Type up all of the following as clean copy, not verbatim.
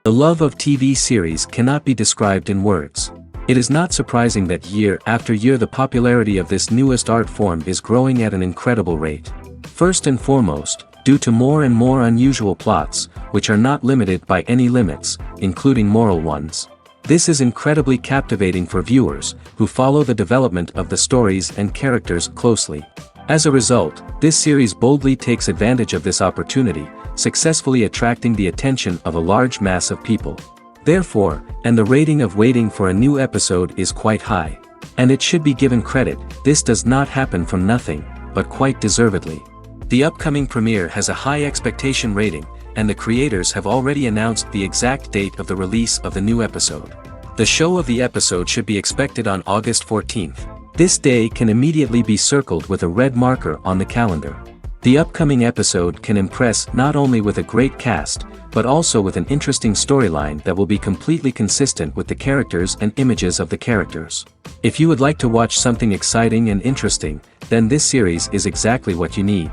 The love of TV series cannot be described in words. It is not surprising that year after year the popularity of this newest art form is growing at an incredible rate. First and foremost, due to more and more unusual plots, which are not limited by any limits, including moral ones. This is incredibly captivating for viewers, who follow the development of the stories and characters closely. As a result, this series boldly takes advantage of this opportunity, successfully attracting the attention of a large mass of people. Therefore, and the rating of waiting for a new episode is quite high. And it should be given credit, this does not happen from nothing, but quite deservedly. The upcoming premiere has a high expectation rating, and the creators have already announced the exact date of the release of the new episode. The show of the episode should be expected on August 14th. This day can immediately be circled with a red marker on the calendar. The upcoming episode can impress not only with a great cast, but also with an interesting storyline that will be completely consistent with the characters and images of the characters. If you would like to watch something exciting and interesting, then this series is exactly what you need.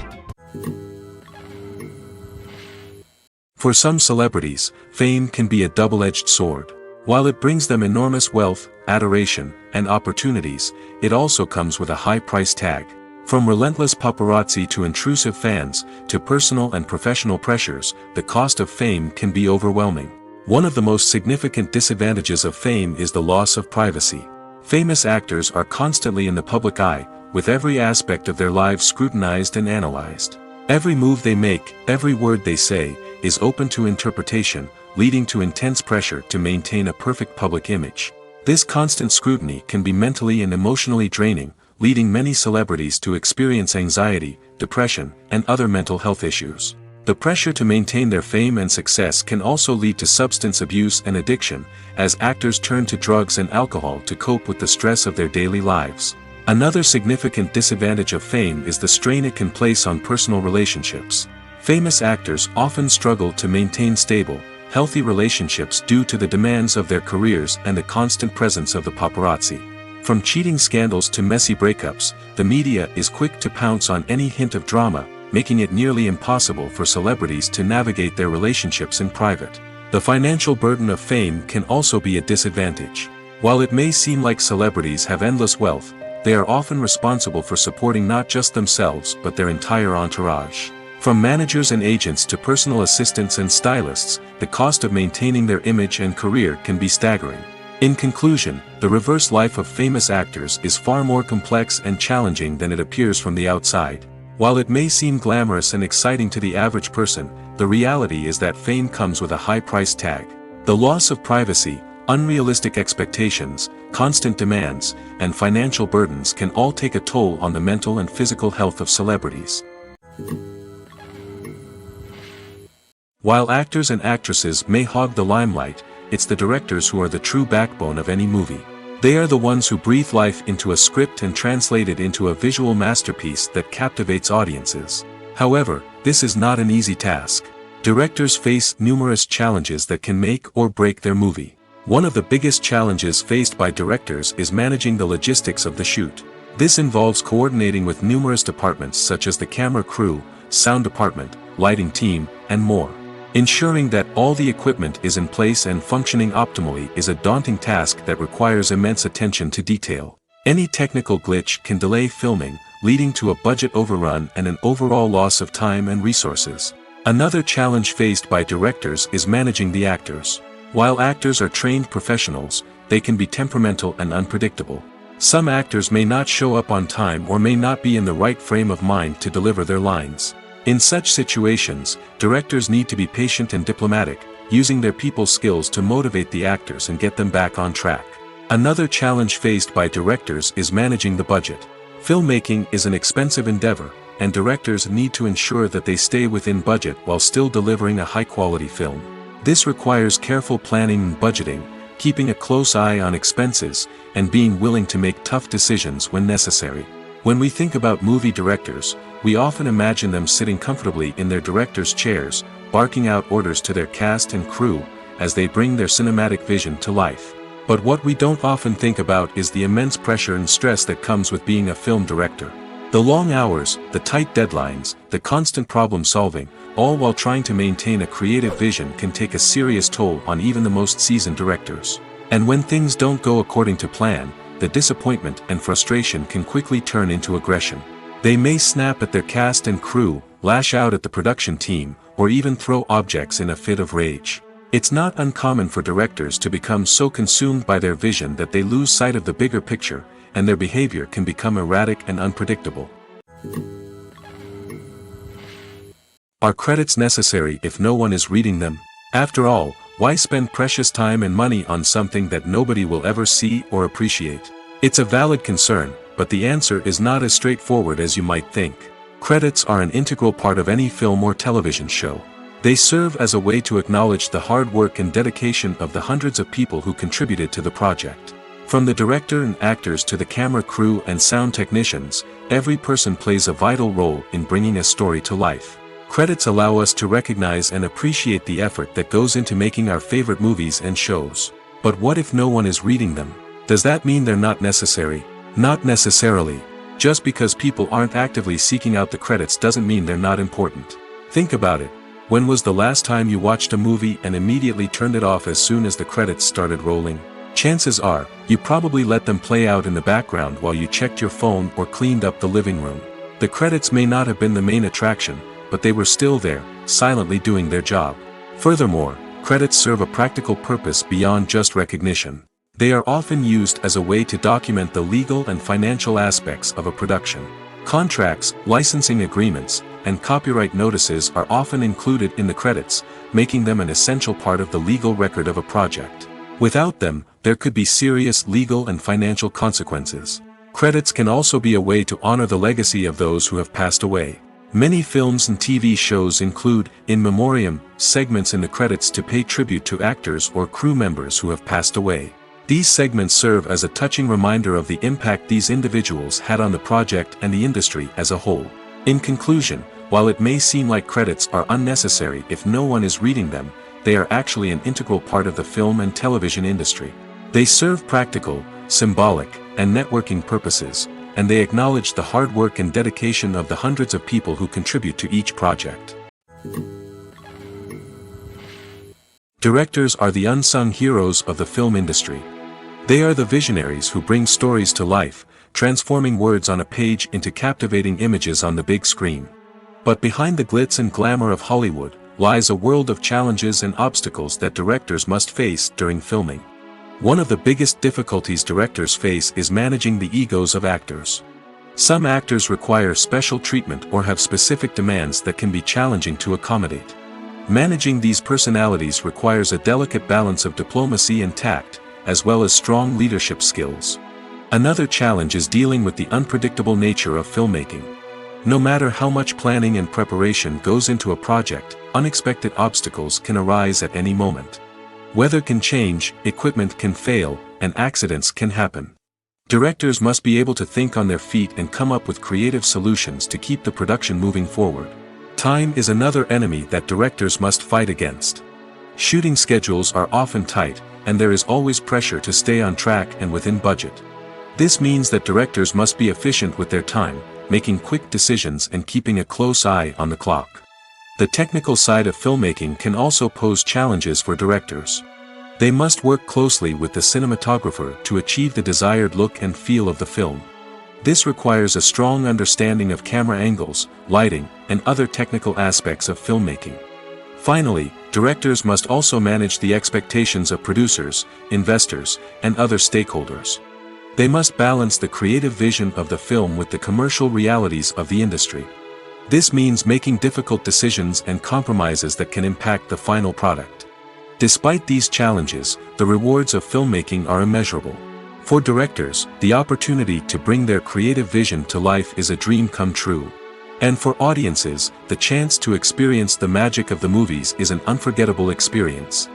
For some celebrities, fame can be a double-edged sword. While it brings them enormous wealth, adoration, and opportunities, it also comes with a high price tag. From relentless paparazzi to intrusive fans, to personal and professional pressures, the cost of fame can be overwhelming. One of the most significant disadvantages of fame is the loss of privacy. Famous actors are constantly in the public eye, with every aspect of their lives scrutinized and analyzed. Every move they make, every word they say, is open to interpretation, leading to intense pressure to maintain a perfect public image. This constant scrutiny can be mentally and emotionally draining, leading many celebrities to experience anxiety, depression, and other mental health issues. The pressure to maintain their fame and success can also lead to substance abuse and addiction, as actors turn to drugs and alcohol to cope with the stress of their daily lives. Another significant disadvantage of fame is the strain it can place on personal relationships. Famous actors often struggle to maintain stable, healthy relationships due to the demands of their careers and the constant presence of the paparazzi. From cheating scandals to messy breakups, the media is quick to pounce on any hint of drama, making it nearly impossible for celebrities to navigate their relationships in private. The financial burden of fame can also be a disadvantage. While it may seem like celebrities have endless wealth, they are often responsible for supporting not just themselves but their entire entourage. From managers and agents to personal assistants and stylists, the cost of maintaining their image and career can be staggering. In conclusion, the reverse life of famous actors is far more complex and challenging than it appears from the outside. While it may seem glamorous and exciting to the average person, the reality is that fame comes with a high price tag. The loss of privacy, unrealistic expectations, constant demands, and financial burdens can all take a toll on the mental and physical health of celebrities. While actors and actresses may hog the limelight, it's the directors who are the true backbone of any movie. They are the ones who breathe life into a script and translate it into a visual masterpiece that captivates audiences. However, this is not an easy task. Directors face numerous challenges that can make or break their movie. One of the biggest challenges faced by directors is managing the logistics of the shoot. This involves coordinating with numerous departments such as the camera crew, sound department, lighting team, and more. Ensuring that all the equipment is in place and functioning optimally is a daunting task that requires immense attention to detail. Any technical glitch can delay filming, leading to a budget overrun and an overall loss of time and resources. Another challenge faced by directors is managing the actors. While actors are trained professionals, they can be temperamental and unpredictable. Some actors may not show up on time or may not be in the right frame of mind to deliver their lines. In such situations, directors need to be patient and diplomatic, using their people skills to motivate the actors and get them back on track. Another challenge faced by directors is managing the budget. Filmmaking is an expensive endeavor, and directors need to ensure that they stay within budget while still delivering a high-quality film. This requires careful planning and budgeting, keeping a close eye on expenses, and being willing to make tough decisions when necessary. When we think about movie directors, we often imagine them sitting comfortably in their director's chairs, barking out orders to their cast and crew, as they bring their cinematic vision to life. But what we don't often think about is the immense pressure and stress that comes with being a film director. The long hours, the tight deadlines, the constant problem solving, all while trying to maintain a creative vision can take a serious toll on even the most seasoned directors. And when things don't go according to plan, the disappointment and frustration can quickly turn into aggression. They may snap at their cast and crew, lash out at the production team, or even throw objects in a fit of rage. It's not uncommon for directors to become so consumed by their vision that they lose sight of the bigger picture, and their behavior can become erratic and unpredictable. Are credits necessary if no one is reading them? After all, why spend precious time and money on something that nobody will ever see or appreciate? It's a valid concern, but the answer is not as straightforward as you might think. Credits are an integral part of any film or television show. They serve as a way to acknowledge the hard work and dedication of the hundreds of people who contributed to the project. From the director and actors to the camera crew and sound technicians, every person plays a vital role in bringing a story to life. Credits allow us to recognize and appreciate the effort that goes into making our favorite movies and shows. But what if no one is reading them? Does that mean they're not necessary? Not necessarily. Just because people aren't actively seeking out the credits doesn't mean they're not important. Think about it. When was the last time you watched a movie and immediately turned it off as soon as the credits started rolling? Chances are, you probably let them play out in the background while you checked your phone or cleaned up the living room. The credits may not have been the main attraction, but they were still there, silently doing their job. Furthermore, credits serve a practical purpose beyond just recognition. They are often used as a way to document the legal and financial aspects of a production. Contracts, licensing agreements, and copyright notices are often included in the credits, making them an essential part of the legal record of a project. Without them, there could be serious legal and financial consequences. Credits can also be a way to honor the legacy of those who have passed away. Many films and TV shows include, in memoriam, segments in the credits to pay tribute to actors or crew members who have passed away. These segments serve as a touching reminder of the impact these individuals had on the project and the industry as a whole. In conclusion, while it may seem like credits are unnecessary if no one is reading them, they are actually an integral part of the film and television industry. They serve practical, symbolic, and networking purposes, and they acknowledge the hard work and dedication of the hundreds of people who contribute to each project. Directors are the unsung heroes of the film industry. They are the visionaries who bring stories to life, transforming words on a page into captivating images on the big screen. But behind the glitz and glamour of Hollywood, lies a world of challenges and obstacles that directors must face during filming. One of the biggest difficulties directors face is managing the egos of actors. Some actors require special treatment or have specific demands that can be challenging to accommodate. Managing these personalities requires a delicate balance of diplomacy and tact, as well as strong leadership skills. Another challenge is dealing with the unpredictable nature of filmmaking. No matter how much planning and preparation goes into a project, unexpected obstacles can arise at any moment. Weather can change, equipment can fail, and accidents can happen. Directors must be able to think on their feet and come up with creative solutions to keep the production moving forward. Time is another enemy that directors must fight against. Shooting schedules are often tight, and there is always pressure to stay on track and within budget. This means that directors must be efficient with their time, making quick decisions and keeping a close eye on the clock. The technical side of filmmaking can also pose challenges for directors. They must work closely with the cinematographer to achieve the desired look and feel of the film. This requires a strong understanding of camera angles, lighting, and other technical aspects of filmmaking. Finally, directors must also manage the expectations of producers, investors, and other stakeholders. They must balance the creative vision of the film with the commercial realities of the industry. This means making difficult decisions and compromises that can impact the final product. Despite these challenges, the rewards of filmmaking are immeasurable. For directors, the opportunity to bring their creative vision to life is a dream come true. And for audiences, the chance to experience the magic of the movies is an unforgettable experience.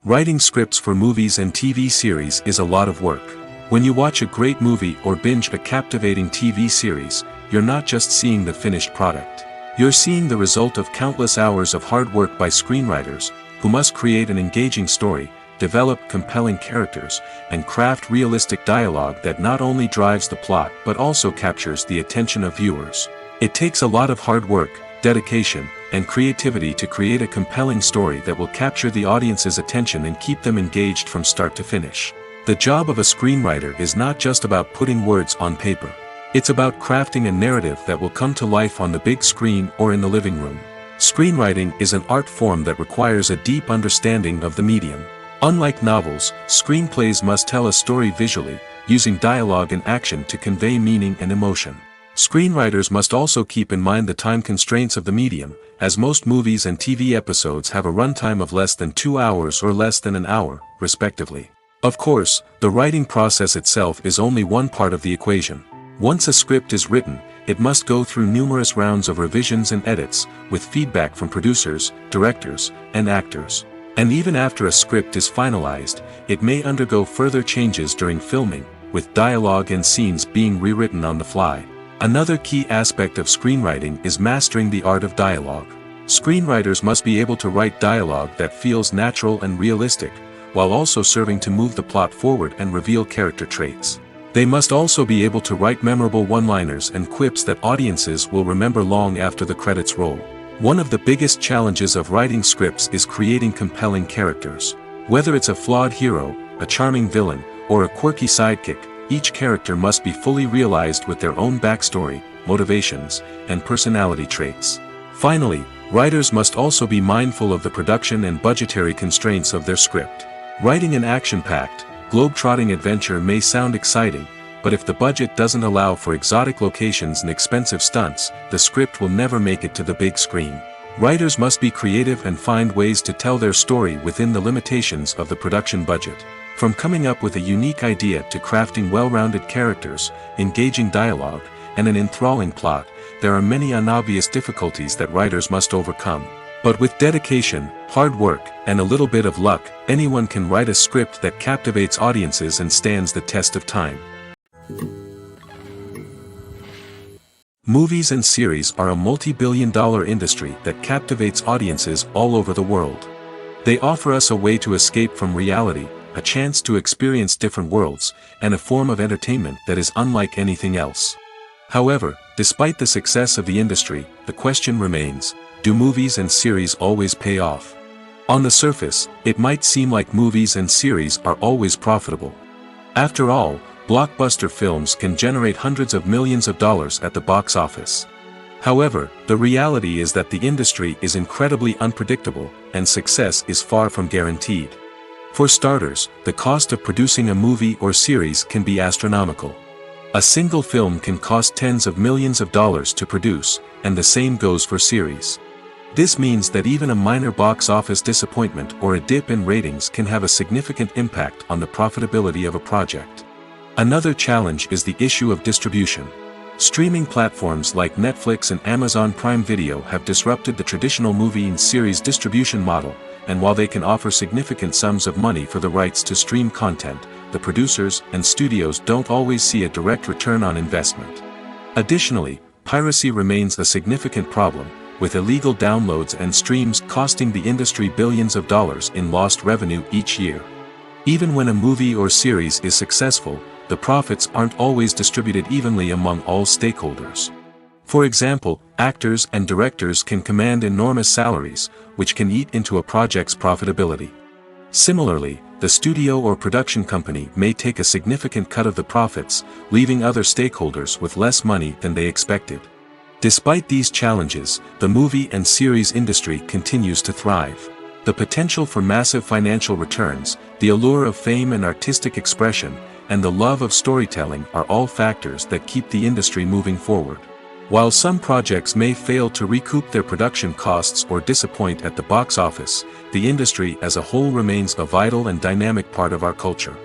Writing scripts for movies and TV series is a lot of work. When you watch a great movie or binge a captivating TV series, you're not just seeing the finished product. You're seeing the result of countless hours of hard work by screenwriters, who must create an engaging story, develop compelling characters, and craft realistic dialogue that not only drives the plot but also captures the attention of viewers. It takes a lot of hard work, dedication, and creativity to create a compelling story that will capture the audience's attention and keep them engaged from start to finish. The job of a screenwriter is not just about putting words on paper. It's about crafting a narrative that will come to life on the big screen or in the living room. Screenwriting is an art form that requires a deep understanding of the medium. Unlike novels, screenplays must tell a story visually, using dialogue and action to convey meaning and emotion. Screenwriters must also keep in mind the time constraints of the medium, as most movies and TV episodes have a runtime of less than 2 hours or less than an hour, respectively. Of course, the writing process itself is only one part of the equation. Once a script is written, it must go through numerous rounds of revisions and edits, with feedback from producers, directors, and actors. And even after a script is finalized, it may undergo further changes during filming, with dialogue and scenes being rewritten on the fly. Another key aspect of screenwriting is mastering the art of dialogue. Screenwriters must be able to write dialogue that feels natural and realistic, while also serving to move the plot forward and reveal character traits. They must also be able to write memorable one-liners and quips that audiences will remember long after the credits roll. One of the biggest challenges of writing scripts is creating compelling characters. Whether it's a flawed hero, a charming villain, or a quirky sidekick, each character must be fully realized with their own backstory, motivations, and personality traits. Finally, writers must also be mindful of the production and budgetary constraints of their script. Writing an action-packed, globe-trotting adventure may sound exciting, but if the budget doesn't allow for exotic locations and expensive stunts, the script will never make it to the big screen. Writers must be creative and find ways to tell their story within the limitations of the production budget. From coming up with a unique idea to crafting well-rounded characters, engaging dialogue, and an enthralling plot, there are many unobvious difficulties that writers must overcome. But with dedication, hard work, and a little bit of luck, anyone can write a script that captivates audiences and stands the test of time. Movies and series are a multi-billion-dollar industry that captivates audiences all over the world. They offer us a way to escape from reality, a chance to experience different worlds, and a form of entertainment that is unlike anything else. However, despite the success of the industry, the question remains, do movies and series always pay off? On the surface, it might seem like movies and series are always profitable. After all, blockbuster films can generate hundreds of millions of dollars at the box office. However, the reality is that the industry is incredibly unpredictable, and success is far from guaranteed. For starters, the cost of producing a movie or series can be astronomical. A single film can cost tens of millions of dollars to produce, and the same goes for series. This means that even a minor box office disappointment or a dip in ratings can have a significant impact on the profitability of a project. Another challenge is the issue of distribution. Streaming platforms like Netflix and Amazon Prime Video have disrupted the traditional movie and series distribution model, and while they can offer significant sums of money for the rights to stream content, the producers and studios don't always see a direct return on investment. Additionally, piracy remains a significant problem, with illegal downloads and streams costing the industry billions of dollars in lost revenue each year. Even when a movie or series is successful, the profits aren't always distributed evenly among all stakeholders. For example, actors and directors can command enormous salaries, which can eat into a project's profitability. Similarly, the studio or production company may take a significant cut of the profits, leaving other stakeholders with less money than they expected. Despite these challenges, the movie and series industry continues to thrive. The potential for massive financial returns, the allure of fame and artistic expression, and the love of storytelling are all factors that keep the industry moving forward. While some projects may fail to recoup their production costs or disappoint at the box office, the industry as a whole remains a vital and dynamic part of our culture.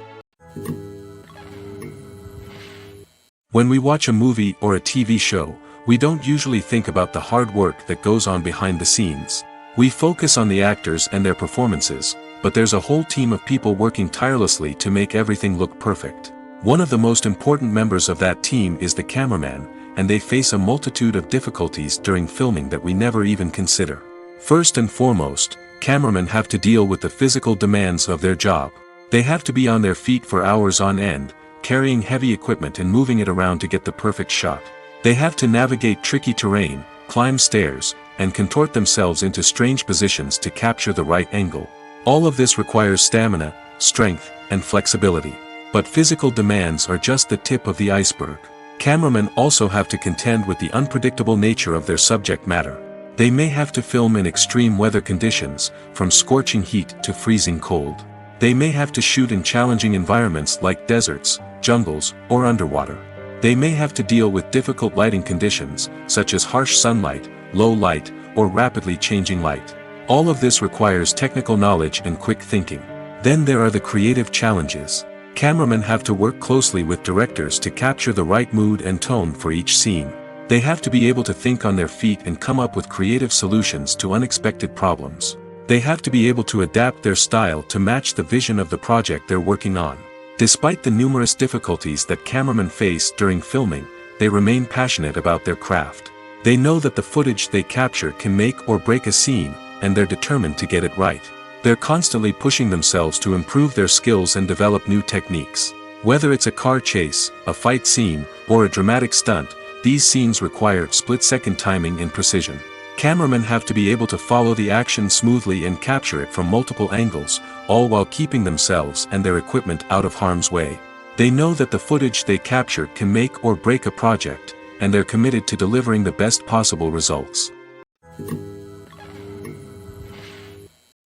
When we watch a movie or a TV show, we don't usually think about the hard work that goes on behind the scenes. We focus on the actors and their performances, but there's a whole team of people working tirelessly to make everything look perfect. One of the most important members of that team is the cameraman, and they face a multitude of difficulties during filming that we never even consider. First and foremost, cameramen have to deal with the physical demands of their job. They have to be on their feet for hours on end, carrying heavy equipment and moving it around to get the perfect shot. They have to navigate tricky terrain, climb stairs, and contort themselves into strange positions to capture the right angle. All of this requires stamina, strength, and flexibility. But physical demands are just the tip of the iceberg. Cameramen also have to contend with the unpredictable nature of their subject matter. They may have to film in extreme weather conditions, from scorching heat to freezing cold. They may have to shoot in challenging environments like deserts, jungles, or underwater. They may have to deal with difficult lighting conditions, such as harsh sunlight, low light, or rapidly changing light. All of this requires technical knowledge and quick thinking. Then there are the creative challenges. Cameramen have to work closely with directors to capture the right mood and tone for each scene. They have to be able to think on their feet and come up with creative solutions to unexpected problems. They have to be able to adapt their style to match the vision of the project they're working on. Despite the numerous difficulties that cameramen face during filming, they remain passionate about their craft. They know that the footage they capture can make or break a scene, and they're determined to get it right. They're constantly pushing themselves to improve their skills and develop new techniques. Whether it's a car chase, a fight scene, or a dramatic stunt, these scenes require split-second timing and precision. Cameramen have to be able to follow the action smoothly and capture it from multiple angles, all while keeping themselves and their equipment out of harm's way. They know that the footage they capture can make or break a project, and they're committed to delivering the best possible results.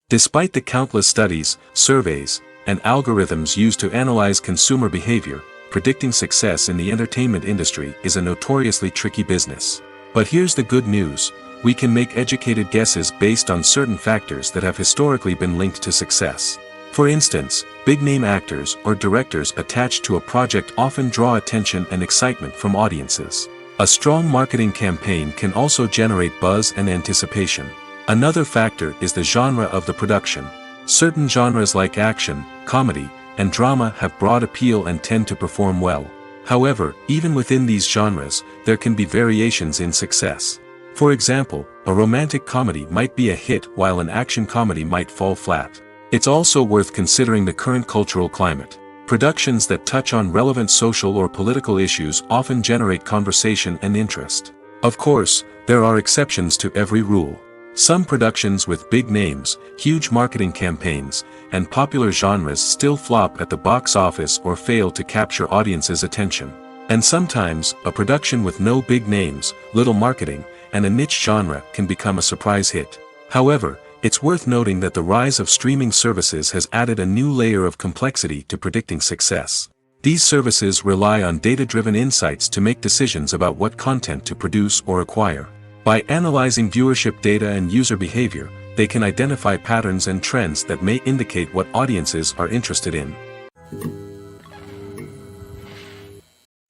Despite the countless studies, surveys, and algorithms used to analyze consumer behavior, predicting success in the entertainment industry is a notoriously tricky business. But here's the good news: we can make educated guesses based on certain factors that have historically been linked to success. For instance, big-name actors or directors attached to a project often draw attention and excitement from audiences. A strong marketing campaign can also generate buzz and anticipation. Another factor is the genre of the production. Certain genres like action, comedy, and drama have broad appeal and tend to perform well. However, even within these genres, there can be variations in success. For example, a romantic comedy might be a hit while an action comedy might fall flat. It's also worth considering the current cultural climate. Productions that touch on relevant social or political issues often generate conversation and interest. Of course, there are exceptions to every rule. Some productions with big names, huge marketing campaigns, and popular genres still flop at the box office or fail to capture audiences' attention. And sometimes, a production with no big names, little marketing, and a niche genre can become a surprise hit. However, it's worth noting that the rise of streaming services has added a new layer of complexity to predicting success. These services rely on data-driven insights to make decisions about what content to produce or acquire. By analyzing viewership data and user behavior, they can identify patterns and trends that may indicate what audiences are interested in.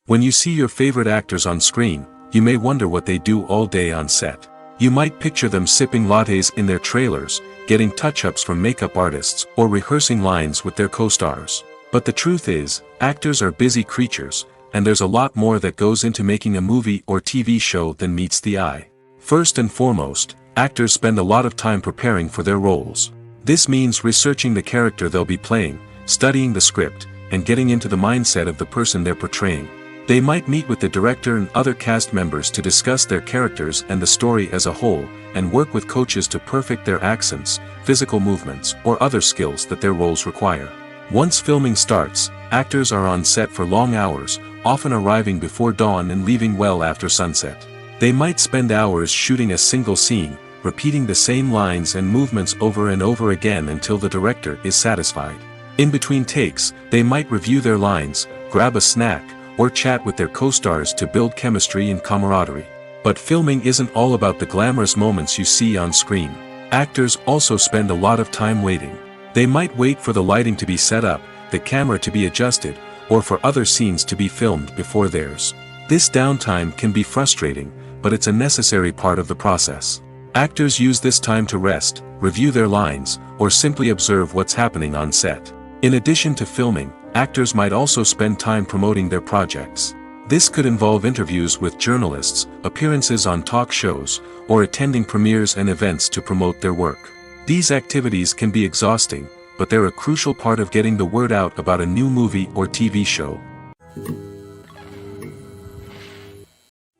When you see your favorite actors on screen, you may wonder what they do all day on set. You might picture them sipping lattes in their trailers, getting touch-ups from makeup artists, or rehearsing lines with their co-stars. But the truth is, actors are busy creatures, and there's a lot more that goes into making a movie or TV show than meets the eye. First and foremost, actors spend a lot of time preparing for their roles. This means researching the character they'll be playing, studying the script, and getting into the mindset of the person they're portraying. They might meet with the director and other cast members to discuss their characters and the story as a whole, and work with coaches to perfect their accents, physical movements, or other skills that their roles require. Once filming starts, actors are on set for long hours, often arriving before dawn and leaving well after sunset. They might spend hours shooting a single scene, repeating the same lines and movements over and over again until the director is satisfied. In between takes, they might review their lines, grab a snack, or chat with their co-stars to build chemistry and camaraderie. But filming isn't all about the glamorous moments you see on screen. Actors also spend a lot of time waiting. They might wait for the lighting to be set up, the camera to be adjusted, or for other scenes to be filmed before theirs. This downtime can be frustrating, but it's a necessary part of the process. Actors use this time to rest, review their lines, or simply observe what's happening on set. In addition to filming, actors might also spend time promoting their projects. This could involve interviews with journalists, appearances on talk shows, or attending premieres and events to promote their work. These activities can be exhausting, but they're a crucial part of getting the word out about a new movie or TV show.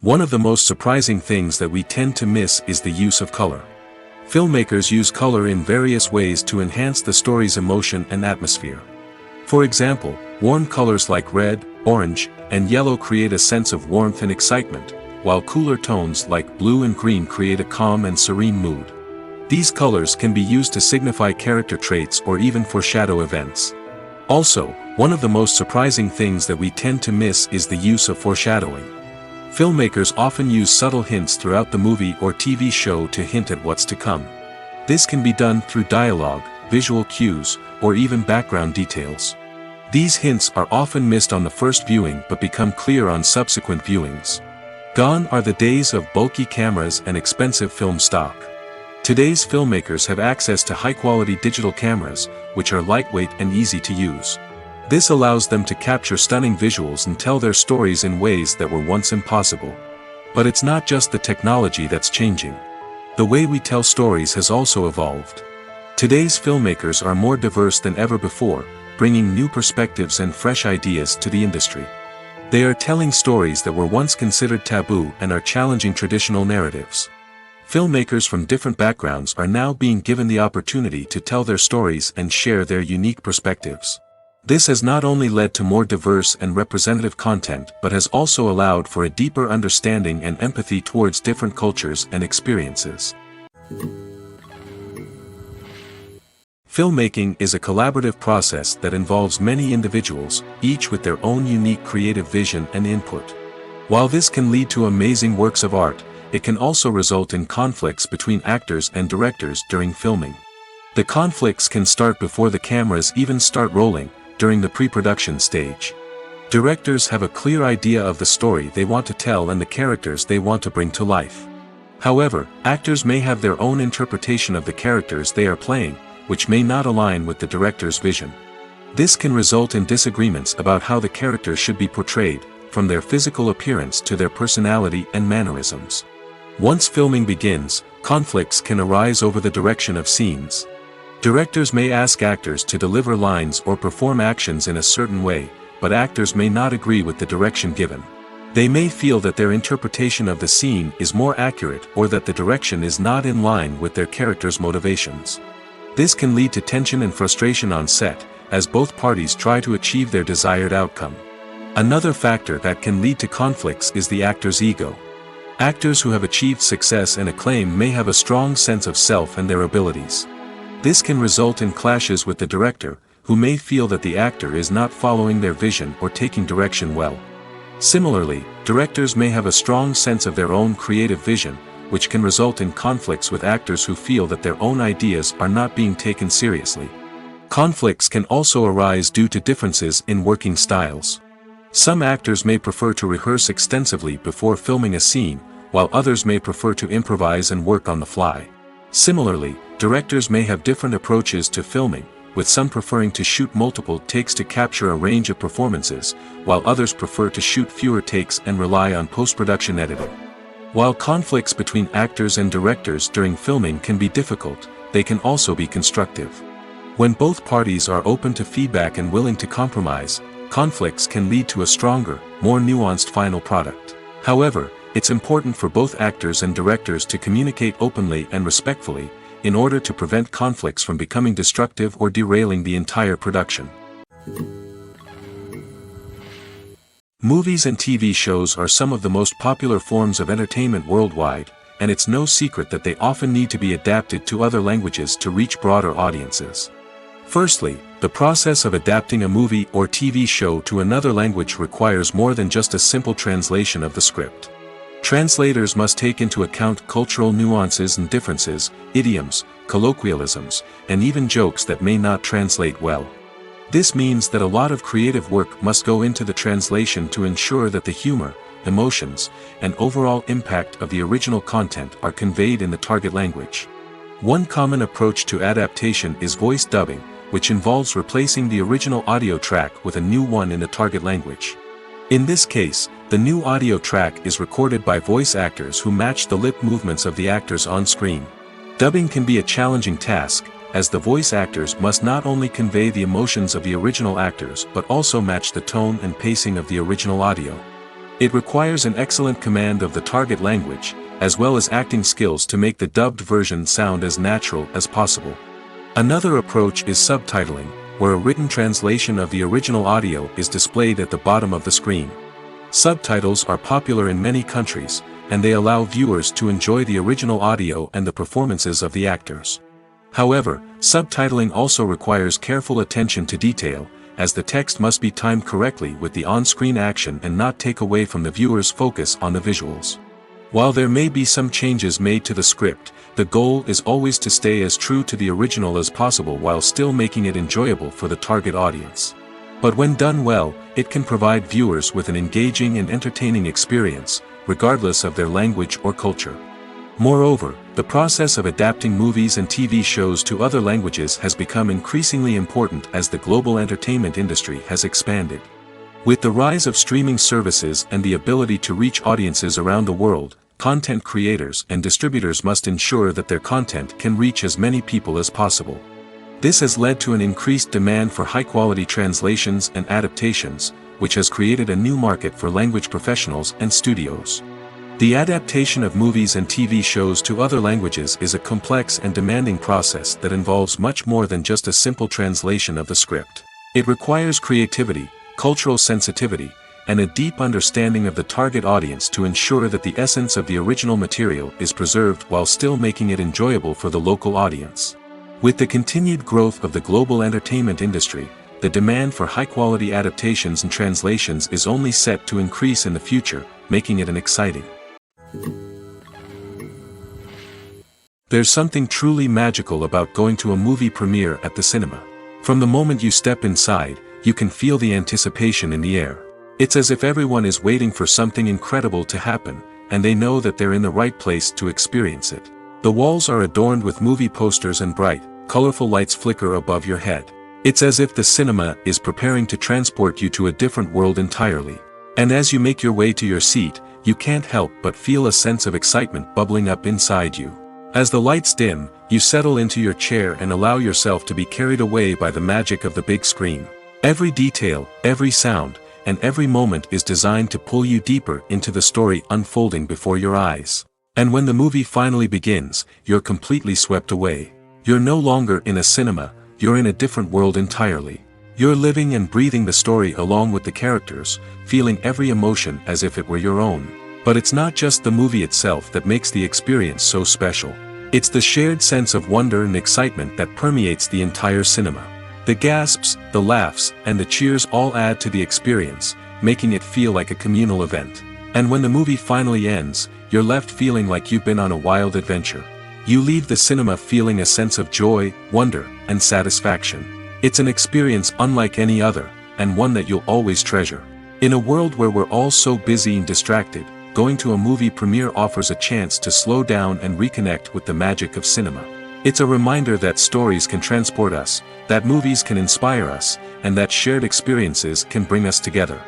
One of the most surprising things that we tend to miss is the use of color. Filmmakers use color in various ways to enhance the story's emotion and atmosphere. For example, warm colors like red, orange, and yellow create a sense of warmth and excitement, while cooler tones like blue and green create a calm and serene mood. These colors can be used to signify character traits or even foreshadow events. Also, one of the most surprising things that we tend to miss is the use of foreshadowing. Filmmakers often use subtle hints throughout the movie or TV show to hint at what's to come. This can be done through dialogue, visual cues, or even background details. These hints are often missed on the first viewing but become clear on subsequent viewings. Gone are the days of bulky cameras and expensive film stock. Today's filmmakers have access to high-quality digital cameras, which are lightweight and easy to use. This allows them to capture stunning visuals and tell their stories in ways that were once impossible. But it's not just the technology that's changing. The way we tell stories has also evolved. Today's filmmakers are more diverse than ever before, bringing new perspectives and fresh ideas to the industry. They are telling stories that were once considered taboo and are challenging traditional narratives. Filmmakers from different backgrounds are now being given the opportunity to tell their stories and share their unique perspectives. This has not only led to more diverse and representative content but has also allowed for a deeper understanding and empathy towards different cultures and experiences. Filmmaking is a collaborative process that involves many individuals, each with their own unique creative vision and input. While this can lead to amazing works of art, it can also result in conflicts between actors and directors during filming. The conflicts can start before the cameras even start rolling, during the pre-production stage. Directors have a clear idea of the story they want to tell and the characters they want to bring to life. However, actors may have their own interpretation of the characters they are playing, which may not align with the director's vision. This can result in disagreements about how the characters should be portrayed, from their physical appearance to their personality and mannerisms. Once filming begins, conflicts can arise over the direction of scenes. Directors may ask actors to deliver lines or perform actions in a certain way, but actors may not agree with the direction given. They may feel that their interpretation of the scene is more accurate or that the direction is not in line with their character's motivations. This can lead to tension and frustration on set, as both parties try to achieve their desired outcome. Another factor that can lead to conflicts is the actor's ego. Actors who have achieved success and acclaim may have a strong sense of self and their abilities. This can result in clashes with the director, who may feel that the actor is not following their vision or taking direction well. Similarly, directors may have a strong sense of their own creative vision, which can result in conflicts with actors who feel that their own ideas are not being taken seriously. Conflicts can also arise due to differences in working styles. Some actors may prefer to rehearse extensively before filming a scene, while others may prefer to improvise and work on the fly. Similarly, directors may have different approaches to filming, with some preferring to shoot multiple takes to capture a range of performances, while others prefer to shoot fewer takes and rely on post-production editing. While conflicts between actors and directors during filming can be difficult, they can also be constructive. When both parties are open to feedback and willing to compromise, conflicts can lead to a stronger, more nuanced final product. However, it's important for both actors and directors to communicate openly and respectfully, in order to prevent conflicts from becoming destructive or derailing the entire production. Movies and TV shows are some of the most popular forms of entertainment worldwide, and it's no secret that they often need to be adapted to other languages to reach broader audiences. Firstly, the process of adapting a movie or TV show to another language requires more than just a simple translation of the script. Translators must take into account cultural nuances and differences, idioms, colloquialisms, and even jokes that may not translate well. This means that a lot of creative work must go into the translation to ensure that the humor, emotions, and overall impact of the original content are conveyed in the target language. One common approach to adaptation is voice dubbing, which involves replacing the original audio track with a new one in the target language. In this case, the new audio track is recorded by voice actors who match the lip movements of the actors on screen. Dubbing can be a challenging task, as the voice actors must not only convey the emotions of the original actors but also match the tone and pacing of the original audio. It requires an excellent command of the target language, as well as acting skills to make the dubbed version sound as natural as possible. Another approach is subtitling, where a written translation of the original audio is displayed at the bottom of the screen. Subtitles are popular in many countries, and they allow viewers to enjoy the original audio and the performances of the actors. However, subtitling also requires careful attention to detail, as the text must be timed correctly with the on-screen action and not take away from the viewer's focus on the visuals. While there may be some changes made to the script, the goal is always to stay as true to the original as possible while still making it enjoyable for the target audience. But when done well, it can provide viewers with an engaging and entertaining experience, regardless of their language or culture. Moreover, the process of adapting movies and TV shows to other languages has become increasingly important as the global entertainment industry has expanded. With the rise of streaming services and the ability to reach audiences around the world, content creators and distributors must ensure that their content can reach as many people as possible. This has led to an increased demand for high-quality translations and adaptations, which has created a new market for language professionals and studios. The adaptation of movies and TV shows to other languages is a complex and demanding process that involves much more than just a simple translation of the script. It requires creativity, cultural sensitivity, and a deep understanding of the target audience to ensure that the essence of the original material is preserved while still making it enjoyable for the local audience. With the continued growth of the global entertainment industry, the demand for high-quality adaptations and translations is only set to increase in the future, making it an exciting. There's something truly magical about going to a movie premiere at the cinema. From the moment you step inside, you can feel the anticipation in the air. It's as if everyone is waiting for something incredible to happen, and they know that they're in the right place to experience it. The walls are adorned with movie posters and bright, colorful lights flicker above your head. It's as if the cinema is preparing to transport you to a different world entirely. And as you make your way to your seat, you can't help but feel a sense of excitement bubbling up inside you. As the lights dim, you settle into your chair and allow yourself to be carried away by the magic of the big screen. Every detail, every sound, and every moment is designed to pull you deeper into the story unfolding before your eyes. And when the movie finally begins, you're completely swept away. You're no longer in a cinema, you're in a different world entirely. You're living and breathing the story along with the characters, feeling every emotion as if it were your own. But it's not just the movie itself that makes the experience so special. It's the shared sense of wonder and excitement that permeates the entire cinema. The gasps, the laughs, and the cheers all add to the experience, making it feel like a communal event. And when the movie finally ends, you're left feeling like you've been on a wild adventure. You leave the cinema feeling a sense of joy, wonder, and satisfaction. It's an experience unlike any other, and one that you'll always treasure. In a world where we're all so busy and distracted, going to a movie premiere offers a chance to slow down and reconnect with the magic of cinema. It's a reminder that stories can transport us, that movies can inspire us, and that shared experiences can bring us together.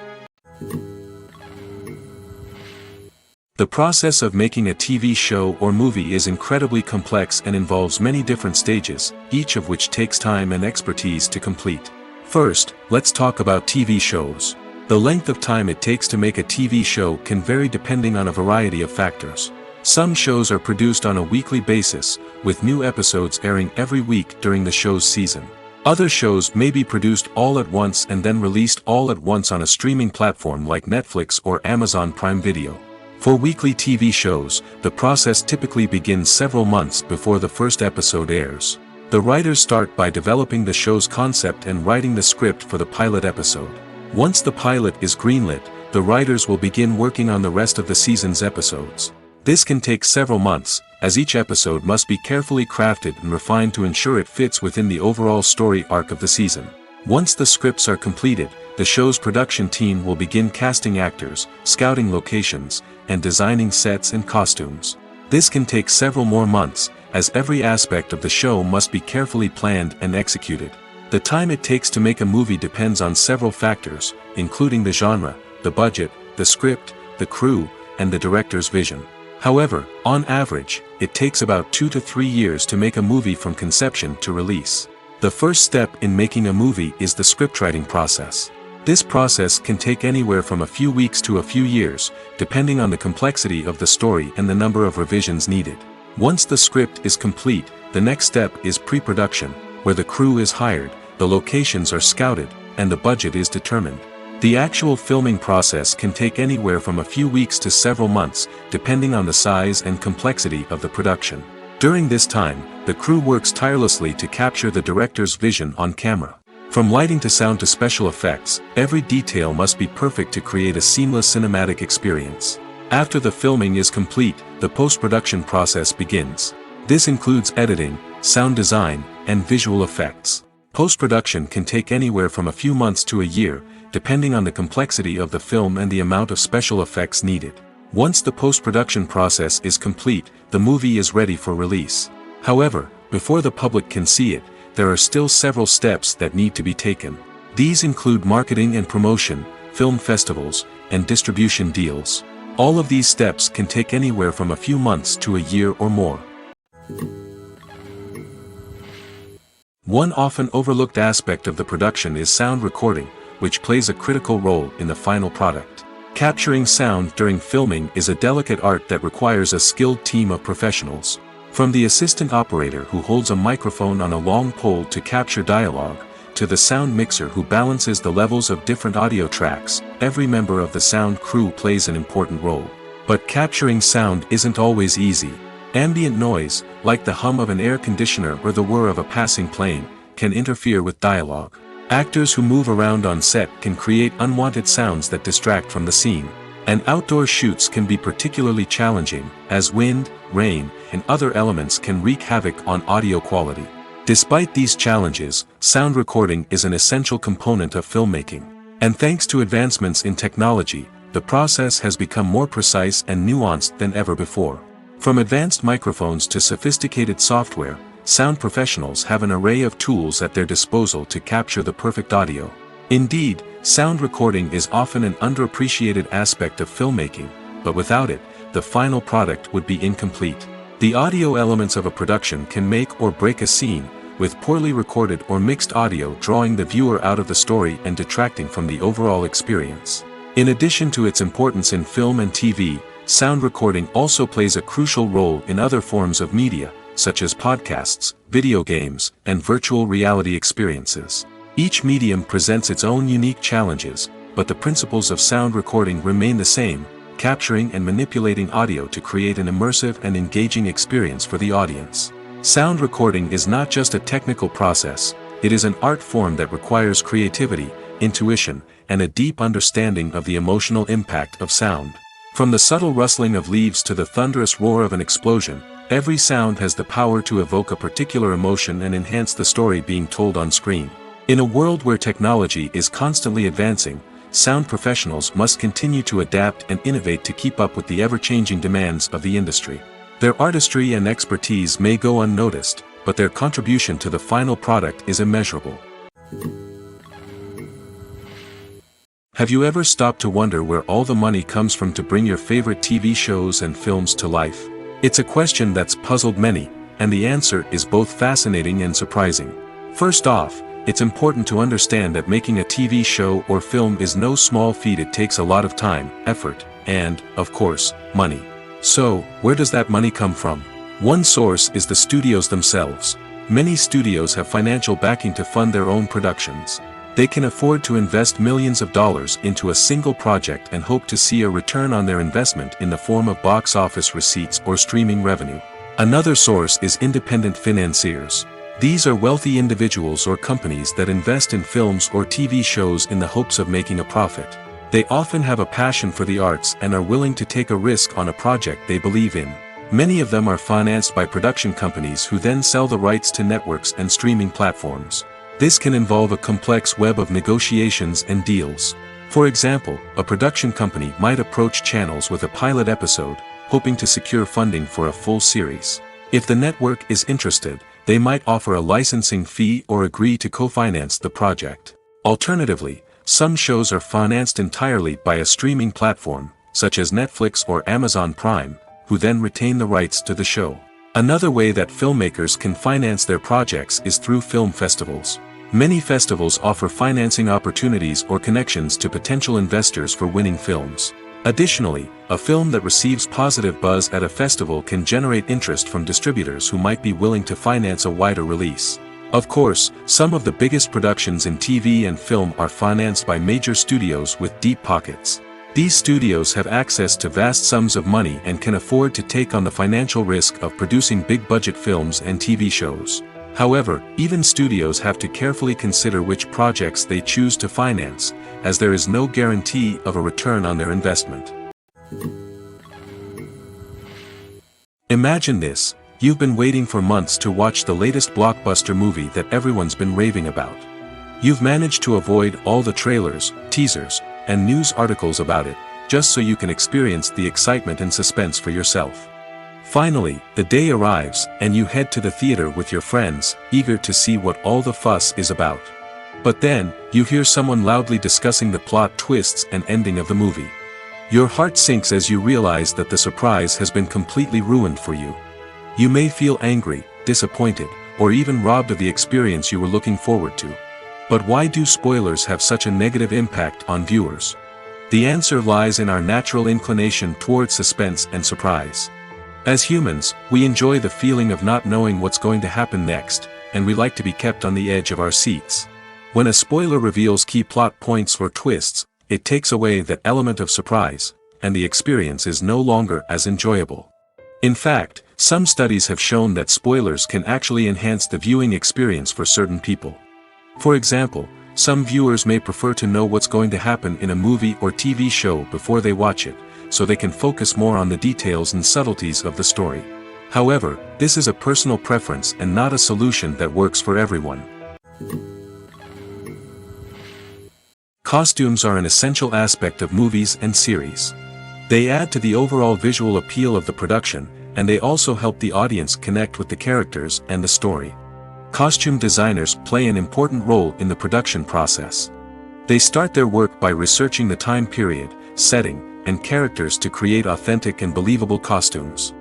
The process of making a TV show or movie is incredibly complex and involves many different stages, each of which takes time and expertise to complete. First, let's talk about TV shows. The length of time it takes to make a TV show can vary depending on a variety of factors. Some shows are produced on a weekly basis, with new episodes airing every week during the show's season. Other shows may be produced all at once and then released all at once on a streaming platform like Netflix or Amazon Prime Video. For weekly TV shows, the process typically begins several months before the first episode airs. The writers start by developing the show's concept and writing the script for the pilot episode. Once the pilot is greenlit, the writers will begin working on the rest of the season's episodes. This can take several months, as each episode must be carefully crafted and refined to ensure it fits within the overall story arc of the season. Once the scripts are completed, the show's production team will begin casting actors, scouting locations, and designing sets and costumes. This can take several more months, as every aspect of the show must be carefully planned and executed. The time it takes to make a movie depends on several factors, including the genre, the budget, the script, the crew, and the director's vision. However, on average, it takes about 2 to 3 years to make a movie from conception to release. The first step in making a movie is the scriptwriting process. This process can take anywhere from a few weeks to a few years, depending on the complexity of the story and the number of revisions needed. Once the script is complete, the next step is pre-production, where the crew is hired, the locations are scouted, and the budget is determined. The actual filming process can take anywhere from a few weeks to several months, depending on the size and complexity of the production. During this time, the crew works tirelessly to capture the director's vision on camera. From lighting to sound to special effects, every detail must be perfect to create a seamless cinematic experience. After the filming is complete, the post-production process begins. This includes editing, sound design, and visual effects. Post-production can take anywhere from a few months to a year, depending on the complexity of the film and the amount of special effects needed. Once the post-production process is complete, the movie is ready for release. However, before the public can see it, there are still several steps that need to be taken. These include marketing and promotion, film festivals, and distribution deals. All of these steps can take anywhere from a few months to a year or more. One often overlooked aspect of the production is sound recording, which plays a critical role in the final product. Capturing sound during filming is a delicate art that requires a skilled team of professionals. From the assistant operator who holds a microphone on a long pole to capture dialogue, to the sound mixer who balances the levels of different audio tracks, every member of the sound crew plays an important role. But capturing sound isn't always easy. Ambient noise, like the hum of an air conditioner or the whir of a passing plane, can interfere with dialogue. Actors who move around on set can create unwanted sounds that distract from the scene. And outdoor shoots can be particularly challenging, as wind, rain, and other elements can wreak havoc on audio quality. Despite these challenges, sound recording is an essential component of filmmaking. And thanks to advancements in technology, the process has become more precise and nuanced than ever before. From advanced microphones to sophisticated software, sound professionals have an array of tools at their disposal to capture the perfect audio. Indeed, sound recording is often an underappreciated aspect of filmmaking, but without it, the final product would be incomplete. The audio elements of a production can make or break a scene, with poorly recorded or mixed audio drawing the viewer out of the story and detracting from the overall experience. In addition to its importance in film and TV, sound recording also plays a crucial role in other forms of media, such as podcasts, video games, and virtual reality experiences. Each medium presents its own unique challenges, but the principles of sound recording remain the same, capturing and manipulating audio to create an immersive and engaging experience for the audience. Sound recording is not just a technical process, it is an art form that requires creativity, intuition, and a deep understanding of the emotional impact of sound. From the subtle rustling of leaves to the thunderous roar of an explosion, every sound has the power to evoke a particular emotion and enhance the story being told on screen. In a world where technology is constantly advancing, sound professionals must continue to adapt and innovate to keep up with the ever-changing demands of the industry. Their artistry and expertise may go unnoticed, but their contribution to the final product is immeasurable. Have you ever stopped to wonder where all the money comes from to bring your favorite TV shows and films to life? It's a question that's puzzled many, and the answer is both fascinating and surprising. First off, it's important to understand that making a TV show or film is no small feat. It takes a lot of time, effort, and, of course, money. So, where does that money come from? One source is the studios themselves. Many studios have financial backing to fund their own productions. They can afford to invest millions of dollars into a single project and hope to see a return on their investment in the form of box office receipts or streaming revenue. Another source is independent financiers. These are wealthy individuals or companies that invest in films or TV shows in the hopes of making a profit. They often have a passion for the arts and are willing to take a risk on a project they believe in. Many of them are financed by production companies who then sell the rights to networks and streaming platforms. This can involve a complex web of negotiations and deals. For example, a production company might approach channels with a pilot episode, hoping to secure funding for a full series. If the network is interested, they might offer a licensing fee or agree to co-finance the project. Alternatively, some shows are financed entirely by a streaming platform, such as Netflix or Amazon Prime, who then retain the rights to the show. Another way that filmmakers can finance their projects is through film festivals. Many festivals offer financing opportunities or connections to potential investors for winning films. Additionally, a film that receives positive buzz at a festival can generate interest from distributors who might be willing to finance a wider release. Of course, some of the biggest productions in TV and film are financed by major studios with deep pockets. These studios have access to vast sums of money and can afford to take on the financial risk of producing big-budget films and TV shows. However, even studios have to carefully consider which projects they choose to finance, as there is no guarantee of a return on their investment. Imagine this: you've been waiting for months to watch the latest blockbuster movie that everyone's been raving about. You've managed to avoid all the trailers, teasers, and news articles about it, just so you can experience the excitement and suspense for yourself. Finally, the day arrives, and you head to the theater with your friends, eager to see what all the fuss is about. But then, you hear someone loudly discussing the plot twists and ending of the movie. Your heart sinks as you realize that the surprise has been completely ruined for you. You may feel angry, disappointed, or even robbed of the experience you were looking forward to. But why do spoilers have such a negative impact on viewers? The answer lies in our natural inclination toward suspense and surprise. As humans, we enjoy the feeling of not knowing what's going to happen next, and we like to be kept on the edge of our seats. When a spoiler reveals key plot points or twists, it takes away that element of surprise, and the experience is no longer as enjoyable. In fact, some studies have shown that spoilers can actually enhance the viewing experience for certain people. For example, some viewers may prefer to know what's going to happen in a movie or TV show before they watch it, so they can focus more on the details and subtleties of the story. However, this is a personal preference and not a solution that works for everyone. Costumes are an essential aspect of movies and series. They add to the overall visual appeal of the production, and they also help the audience connect with the characters and the story. Costume designers play an important role in the production process. They start their work by researching the time period, setting, and characters to create authentic and believable costumes.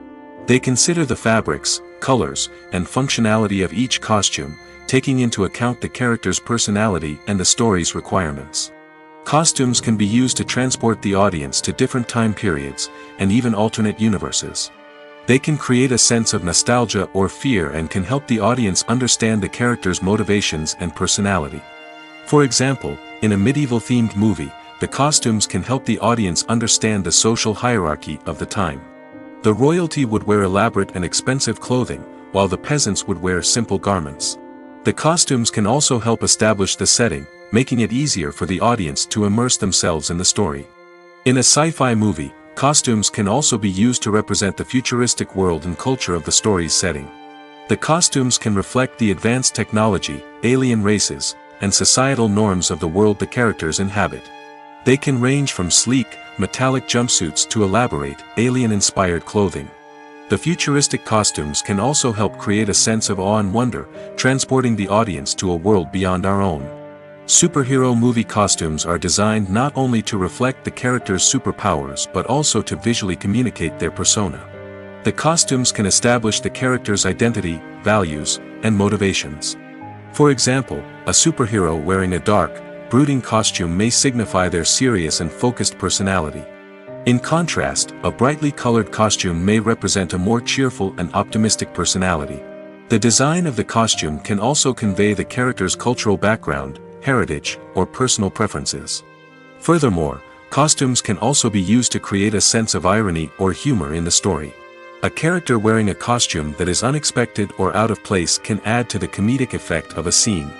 They consider the fabrics, colors, and functionality of each costume, taking into account the character's personality and the story's requirements. Costumes can be used to transport the audience to different time periods, and even alternate universes. They can create a sense of nostalgia or fear and can help the audience understand the character's motivations and personality. For example, in a medieval-themed movie, the costumes can help the audience understand the social hierarchy of the time. The royalty would wear elaborate and expensive clothing, while the peasants would wear simple garments. The costumes can also help establish the setting, making it easier for the audience to immerse themselves in the story. In a sci-fi movie, costumes can also be used to represent the futuristic world and culture of the story's setting. The costumes can reflect the advanced technology, alien races, and societal norms of the world the characters inhabit. They can range from sleek, metallic jumpsuits to elaborate, alien-inspired clothing. The futuristic costumes can also help create a sense of awe and wonder, transporting the audience to a world beyond our own. Superhero movie costumes are designed not only to reflect the character's superpowers but also to visually communicate their persona. The costumes can establish the character's identity, values, and motivations. For example, a superhero wearing a dark, brooding costume may signify their serious and focused personality. In contrast, a brightly colored costume may represent a more cheerful and optimistic personality. The design of the costume can also convey the character's cultural background, heritage, or personal preferences. Furthermore, costumes can also be used to create a sense of irony or humor in the story. A character wearing a costume that is unexpected or out of place can add to the comedic effect of a scene.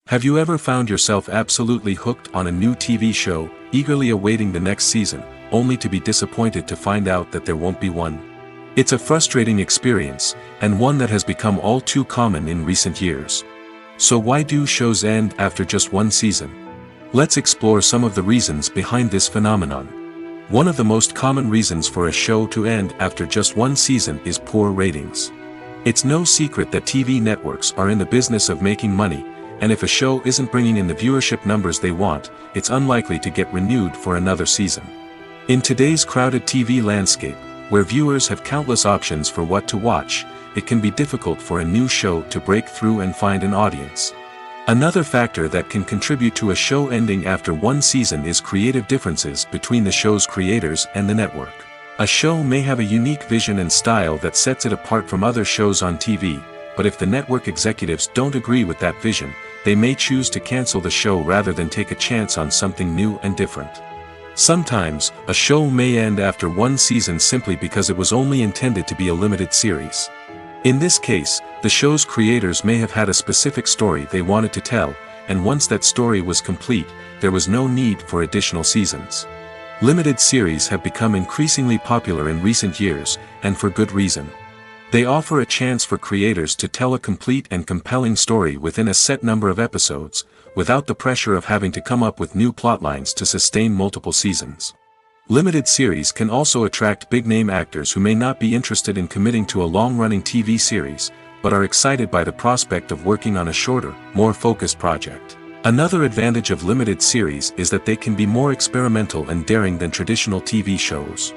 Have you ever found yourself absolutely hooked on a new TV show, eagerly awaiting the next season, only to be disappointed to find out that there won't be one? It's a frustrating experience, and one that has become all too common in recent years. So why do shows end after just one season? Let's explore some of the reasons behind this phenomenon. One of the most common reasons for a show to end after just one season is poor ratings. It's no secret that TV networks are in the business of making money, and if a show isn't bringing in the viewership numbers they want, it's unlikely to get renewed for another season. In today's crowded TV landscape, where viewers have countless options for what to watch, it can be difficult for a new show to break through and find an audience. Another factor that can contribute to a show ending after one season is creative differences between the show's creators and the network. A show may have a unique vision and style that sets it apart from other shows on TV, but if the network executives don't agree with that vision, they may choose to cancel the show rather than take a chance on something new and different. Sometimes, a show may end after one season simply because it was only intended to be a limited series. In this case, the show's creators may have had a specific story they wanted to tell, and once that story was complete, there was no need for additional seasons. Limited series have become increasingly popular in recent years, and for good reason. They offer a chance for creators to tell a complete and compelling story within a set number of episodes, without the pressure of having to come up with new plotlines to sustain multiple seasons. Limited series can also attract big-name actors who may not be interested in committing to a long-running TV series, but are excited by the prospect of working on a shorter, more focused project. Another advantage of limited series is that they can be more experimental and daring than traditional TV shows.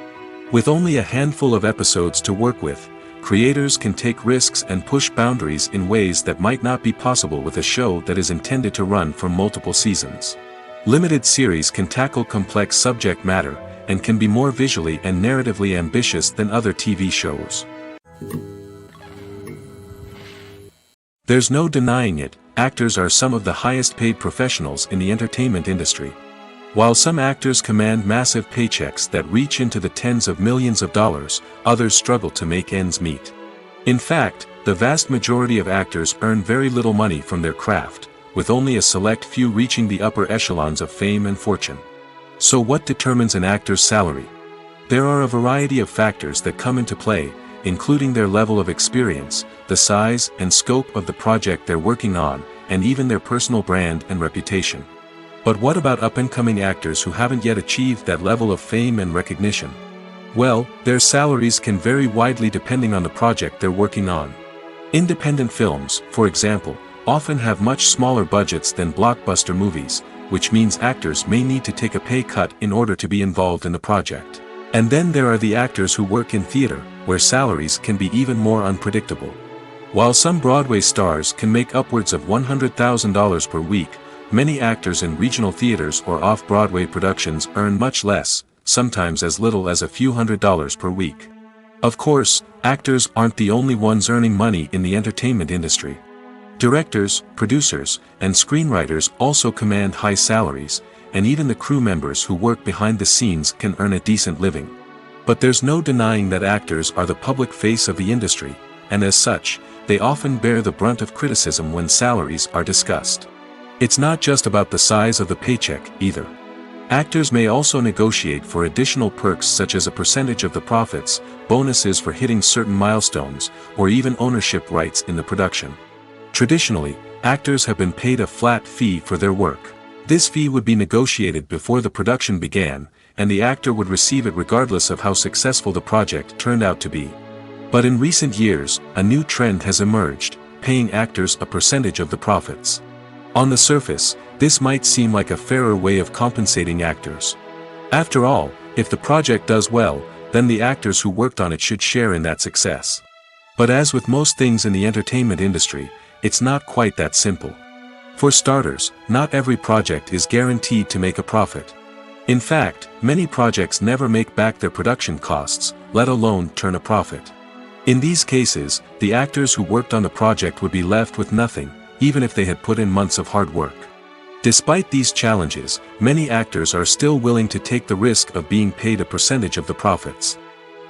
With only a handful of episodes to work with, creators can take risks and push boundaries in ways that might not be possible with a show that is intended to run for multiple seasons. Limited series can tackle complex subject matter, and can be more visually and narratively ambitious than other TV shows. There's no denying it, actors are some of the highest paid professionals in the entertainment industry. While some actors command massive paychecks that reach into the tens of millions of dollars, others struggle to make ends meet. In fact, the vast majority of actors earn very little money from their craft, with only a select few reaching the upper echelons of fame and fortune. So what determines an actor's salary? There are a variety of factors that come into play, including their level of experience, the size and scope of the project they're working on, and even their personal brand and reputation. But what about up-and-coming actors who haven't yet achieved that level of fame and recognition? Well, their salaries can vary widely depending on the project they're working on. Independent films, for example, often have much smaller budgets than blockbuster movies, which means actors may need to take a pay cut in order to be involved in the project. And then there are the actors who work in theater, where salaries can be even more unpredictable. While some Broadway stars can make upwards of $100,000 per week, many actors in regional theaters or off-Broadway productions earn much less, sometimes as little as a few $100s per week. Of course, actors aren't the only ones earning money in the entertainment industry. Directors, producers, and screenwriters also command high salaries, and even the crew members who work behind the scenes can earn a decent living. But there's no denying that actors are the public face of the industry, and as such, they often bear the brunt of criticism when salaries are discussed. It's not just about the size of the paycheck, either. Actors may also negotiate for additional perks such as a percentage of the profits, bonuses for hitting certain milestones, or even ownership rights in the production. Traditionally, actors have been paid a flat fee for their work. This fee would be negotiated before the production began, and the actor would receive it regardless of how successful the project turned out to be. But in recent years, a new trend has emerged, paying actors a percentage of the profits. On the surface, this might seem like a fairer way of compensating actors. After all, if the project does well, then the actors who worked on it should share in that success. But as with most things in the entertainment industry, it's not quite that simple. For starters, not every project is guaranteed to make a profit. In fact, many projects never make back their production costs, let alone turn a profit. In these cases, the actors who worked on the project would be left with nothing, even if they had put in months of hard work. Despite these challenges, many actors are still willing to take the risk of being paid a percentage of the profits.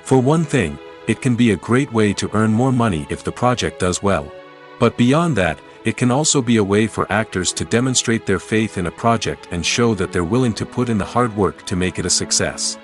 For one thing, it can be a great way to earn more money if the project does well. But beyond that, it can also be a way for actors to demonstrate their faith in a project and show that they're willing to put in the hard work to make it a success.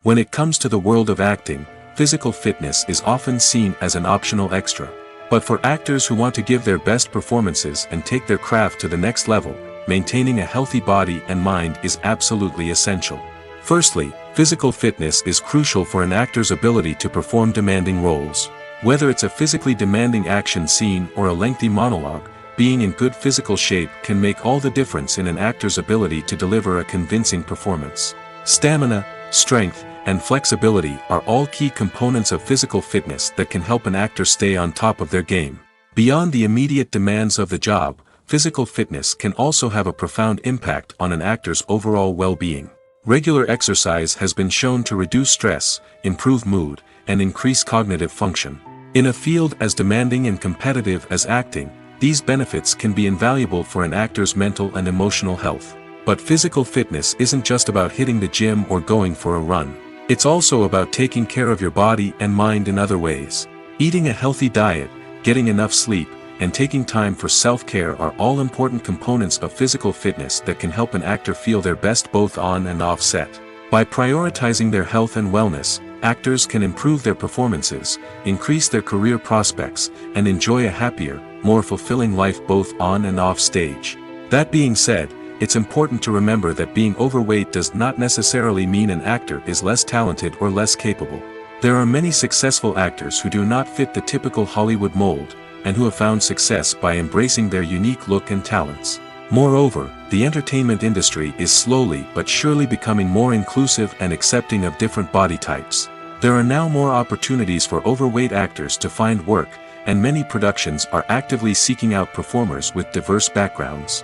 When it comes to the world of acting, physical fitness is often seen as an optional extra. But for actors who want to give their best performances and take their craft to the next level, maintaining a healthy body and mind is absolutely essential. Firstly, physical fitness is crucial for an actor's ability to perform demanding roles. Whether it's a physically demanding action scene or a lengthy monologue, being in good physical shape can make all the difference in an actor's ability to deliver a convincing performance. Stamina, strength, and flexibility are all key components of physical fitness that can help an actor stay on top of their game. Beyond the immediate demands of the job, physical fitness can also have a profound impact on an actor's overall well-being. Regular exercise has been shown to reduce stress, improve mood, and increase cognitive function. In a field as demanding and competitive as acting, these benefits can be invaluable for an actor's mental and emotional health. But physical fitness isn't just about hitting the gym or going for a run. It's also about taking care of your body and mind in other ways. Eating a healthy diet, getting enough sleep, and taking time for self-care are all important components of physical fitness that can help an actor feel their best both on and off set. By prioritizing their health and wellness, actors can improve their performances, increase their career prospects, and enjoy a happier, more fulfilling life both on and off stage. That being said, it's important to remember that being overweight does not necessarily mean an actor is less talented or less capable. There are many successful actors who do not fit the typical Hollywood mold, and who have found success by embracing their unique look and talents. Moreover, the entertainment industry is slowly but surely becoming more inclusive and accepting of different body types. There are now more opportunities for overweight actors to find work, and many productions are actively seeking out performers with diverse backgrounds.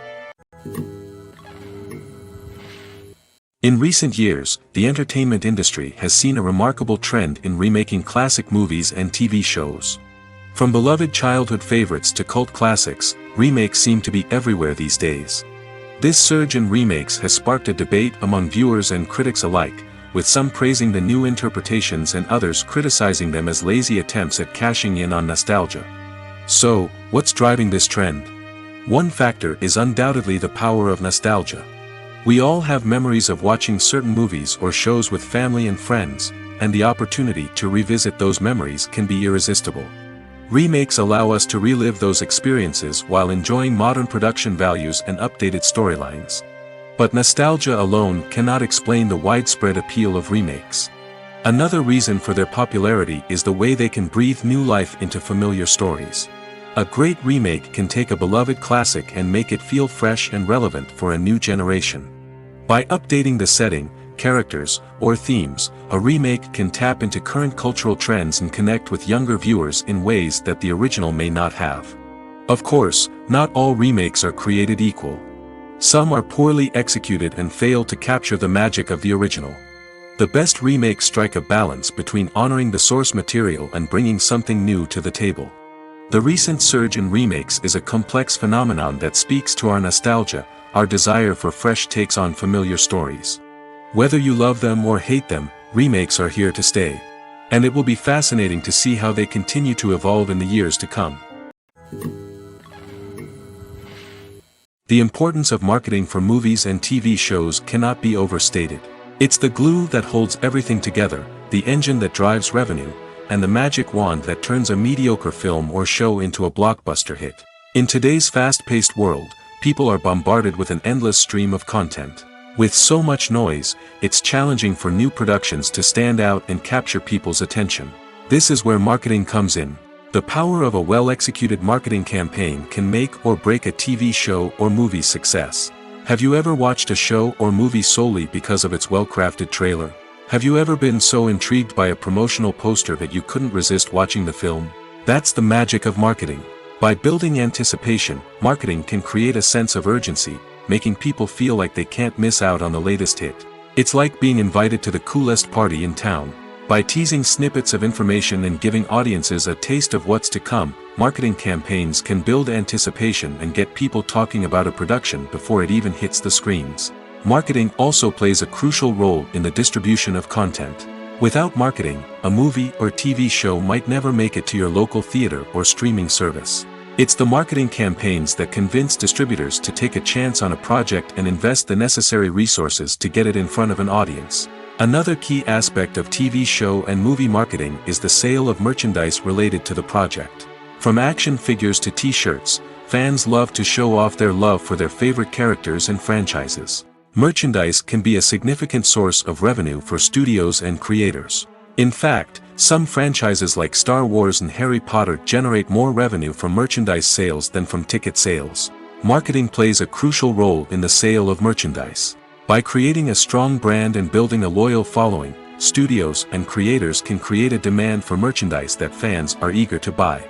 In recent years, the entertainment industry has seen a remarkable trend in remaking classic movies and TV shows. From beloved childhood favorites to cult classics, remakes seem to be everywhere these days. This surge in remakes has sparked a debate among viewers and critics alike, with some praising the new interpretations and others criticizing them as lazy attempts at cashing in on nostalgia. So, what's driving this trend? One factor is undoubtedly the power of nostalgia. We all have memories of watching certain movies or shows with family and friends, and the opportunity to revisit those memories can be irresistible. Remakes allow us to relive those experiences while enjoying modern production values and updated storylines. But nostalgia alone cannot explain the widespread appeal of remakes. Another reason for their popularity is the way they can breathe new life into familiar stories. A great remake can take a beloved classic and make it feel fresh and relevant for a new generation. By updating the setting, characters, or themes, a remake can tap into current cultural trends and connect with younger viewers in ways that the original may not have. Of course, not all remakes are created equal. Some are poorly executed and fail to capture the magic of the original. The best remakes strike a balance between honoring the source material and bringing something new to the table. The recent surge in remakes is a complex phenomenon that speaks to our nostalgia, our desire for fresh takes on familiar stories. Whether you love them or hate them, remakes are here to stay. And it will be fascinating to see how they continue to evolve in the years to come. The importance of marketing for movies and TV shows cannot be overstated. It's the glue that holds everything together, the engine that drives revenue, and the magic wand that turns a mediocre film or show into a blockbuster hit. In today's fast-paced world, people are bombarded with an endless stream of content. With so much noise, it's challenging for new productions to stand out and capture people's attention. This is where marketing comes in. The power of a well-executed marketing campaign can make or break a TV show or movie's success. Have you ever watched a show or movie solely because of its well-crafted trailer? Have you ever been so intrigued by a promotional poster that you couldn't resist watching the film? That's the magic of marketing. By building anticipation, marketing can create a sense of urgency, making people feel like they can't miss out on the latest hit. It's like being invited to the coolest party in town. By teasing snippets of information and giving audiences a taste of what's to come, marketing campaigns can build anticipation and get people talking about a production before it even hits the screens. Marketing also plays a crucial role in the distribution of content. Without marketing, a movie or TV show might never make it to your local theater or streaming service. It's the marketing campaigns that convince distributors to take a chance on a project and invest the necessary resources to get it in front of an audience. Another key aspect of TV show and movie marketing is the sale of merchandise related to the project. From action figures to t-shirts, fans love to show off their love for their favorite characters and franchises. Merchandise can be a significant source of revenue for studios and creators. In fact, some franchises like Star Wars and Harry Potter generate more revenue from merchandise sales than from ticket sales. Marketing plays a crucial role in the sale of merchandise. By creating a strong brand and building a loyal following, studios and creators can create a demand for merchandise that fans are eager to buy.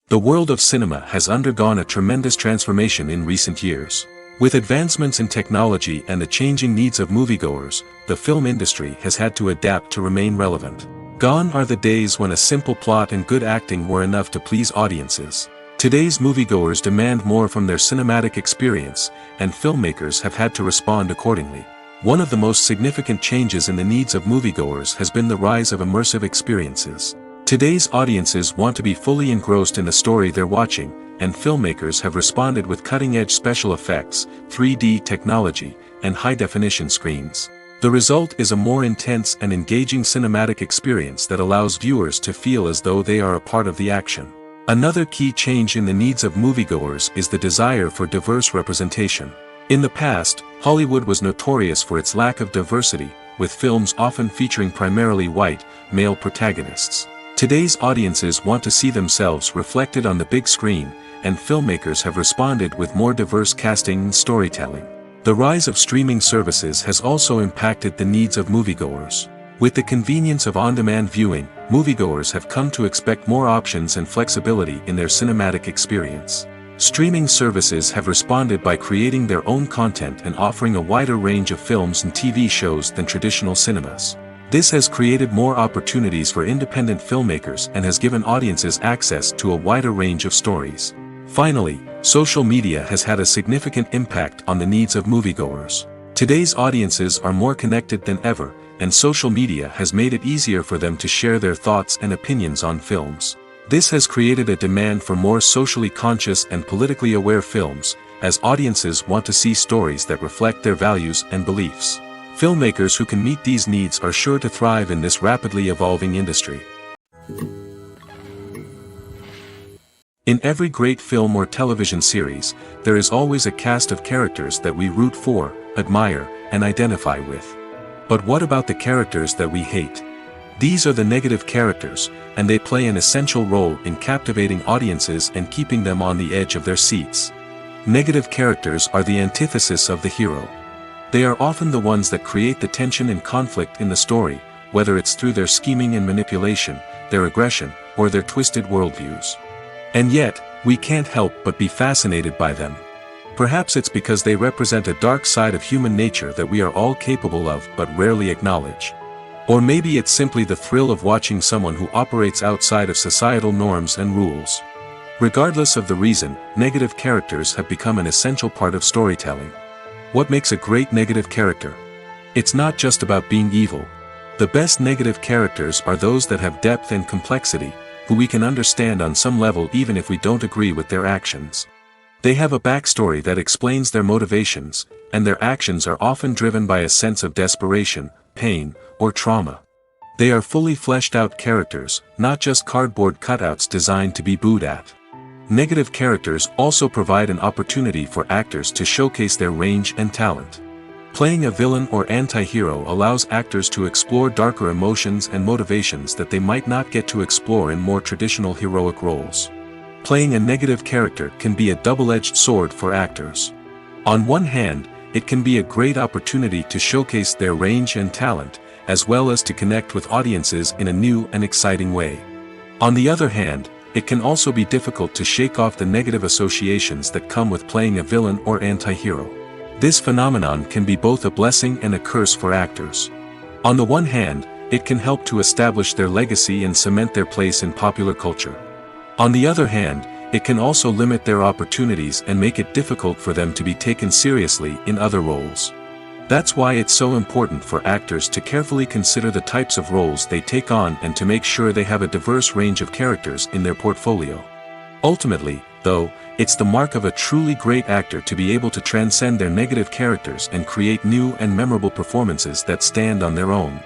The world of cinema has undergone a tremendous transformation in recent years. With advancements in technology and the changing needs of moviegoers, the film industry has had to adapt to remain relevant. Gone are the days when a simple plot and good acting were enough to please audiences. Today's moviegoers demand more from their cinematic experience, and filmmakers have had to respond accordingly. One of the most significant changes in the needs of moviegoers has been the rise of immersive experiences. Today's audiences want to be fully engrossed in the story they're watching, and filmmakers have responded with cutting-edge special effects, 3D technology, and high-definition screens. The result is a more intense and engaging cinematic experience that allows viewers to feel as though they are a part of the action. Another key change in the needs of moviegoers is the desire for diverse representation. In the past, Hollywood was notorious for its lack of diversity, with films often featuring primarily white, male protagonists. Today's audiences want to see themselves reflected on the big screen, and filmmakers have responded with more diverse casting and storytelling. The rise of streaming services has also impacted the needs of moviegoers. With the convenience of on-demand viewing, moviegoers have come to expect more options and flexibility in their cinematic experience. Streaming services have responded by creating their own content and offering a wider range of films and TV shows than traditional cinemas. This has created more opportunities for independent filmmakers and has given audiences access to a wider range of stories. Finally, social media has had a significant impact on the needs of moviegoers. Today's audiences are more connected than ever, and social media has made it easier for them to share their thoughts and opinions on films. This has created a demand for more socially conscious and politically aware films, as audiences want to see stories that reflect their values and beliefs. Filmmakers who can meet these needs are sure to thrive in this rapidly evolving industry. In every great film or television series, there is always a cast of characters that we root for, admire, and identify with. But what about the characters that we hate? These are the negative characters, and they play an essential role in captivating audiences and keeping them on the edge of their seats. Negative characters are the antithesis of the hero. They are often the ones that create the tension and conflict in the story, whether it's through their scheming and manipulation, their aggression, or their twisted worldviews. And yet, we can't help but be fascinated by them. Perhaps it's because they represent a dark side of human nature that we are all capable of but rarely acknowledge. Or maybe it's simply the thrill of watching someone who operates outside of societal norms and rules. Regardless of the reason, negative characters have become an essential part of storytelling. What makes a great negative character? It's not just about being evil. The best negative characters are those that have depth and complexity, who we can understand on some level even if we don't agree with their actions. They have a backstory that explains their motivations, and their actions are often driven by a sense of desperation, pain, or trauma. They are fully fleshed out characters, not just cardboard cutouts designed to be booed at. Negative characters also provide an opportunity for actors to showcase their range and talent. Playing a villain or anti-hero allows actors to explore darker emotions and motivations that they might not get to explore in more traditional heroic roles. Playing a negative character can be a double-edged sword for actors. On one hand, it can be a great opportunity to showcase their range and talent, as well as to connect with audiences in a new and exciting way. On the other hand, it can also be difficult to shake off the negative associations that come with playing a villain or anti-hero. This phenomenon can be both a blessing and a curse for actors. On the one hand, it can help to establish their legacy and cement their place in popular culture. On the other hand, it can also limit their opportunities and make it difficult for them to be taken seriously in other roles. That's why it's so important for actors to carefully consider the types of roles they take on and to make sure they have a diverse range of characters in their portfolio. Ultimately, though, it's the mark of a truly great actor to be able to transcend their negative characters and create new and memorable performances that stand on their own.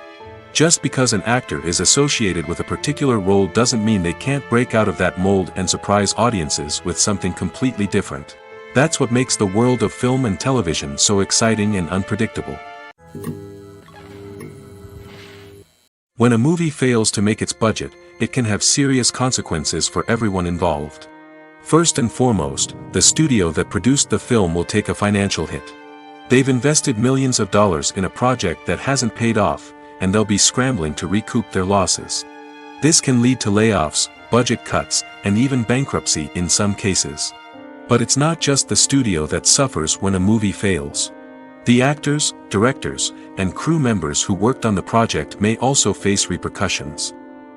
Just because an actor is associated with a particular role doesn't mean they can't break out of that mold and surprise audiences with something completely different. That's what makes the world of film and television so exciting and unpredictable. When a movie fails to make its budget, it can have serious consequences for everyone involved. First and foremost, the studio that produced the film will take a financial hit. They've invested millions of dollars in a project that hasn't paid off, and they'll be scrambling to recoup their losses. This can lead to layoffs, budget cuts, and even bankruptcy in some cases. But it's not just the studio that suffers when a movie fails. The actors, directors, and crew members who worked on the project may also face repercussions.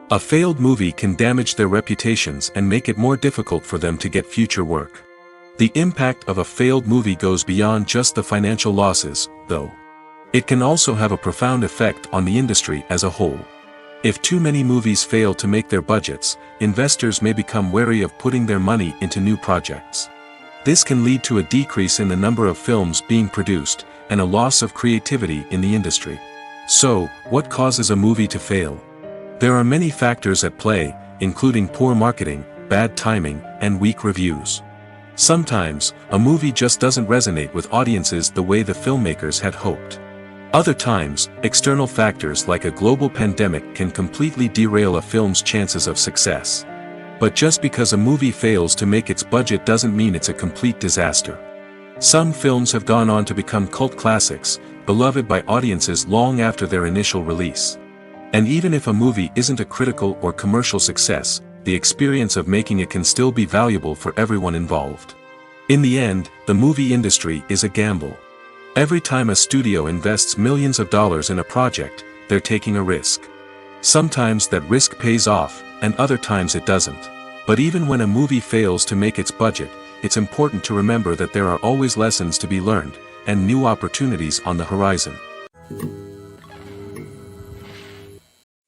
A failed movie can damage their reputations and make it more difficult for them to get future work. The impact of a failed movie goes beyond just the financial losses, though. It can also have a profound effect on the industry as a whole. If too many movies fail to make their budgets, investors may become wary of putting their money into new projects. This can lead to a decrease in the number of films being produced, and a loss of creativity in the industry. So, what causes a movie to fail? There are many factors at play, including poor marketing, bad timing, and weak reviews. Sometimes, a movie just doesn't resonate with audiences the way the filmmakers had hoped. Other times, external factors like a global pandemic can completely derail a film's chances of success. But just because a movie fails to make its budget doesn't mean it's a complete disaster. Some films have gone on to become cult classics, beloved by audiences long after their initial release. And even if a movie isn't a critical or commercial success, the experience of making it can still be valuable for everyone involved. In the end, the movie industry is a gamble. Every time a studio invests millions of dollars in a project, they're taking a risk. Sometimes that risk pays off, and other times it doesn't. But even when a movie fails to make its budget, it's important to remember that there are always lessons to be learned, and new opportunities on the horizon.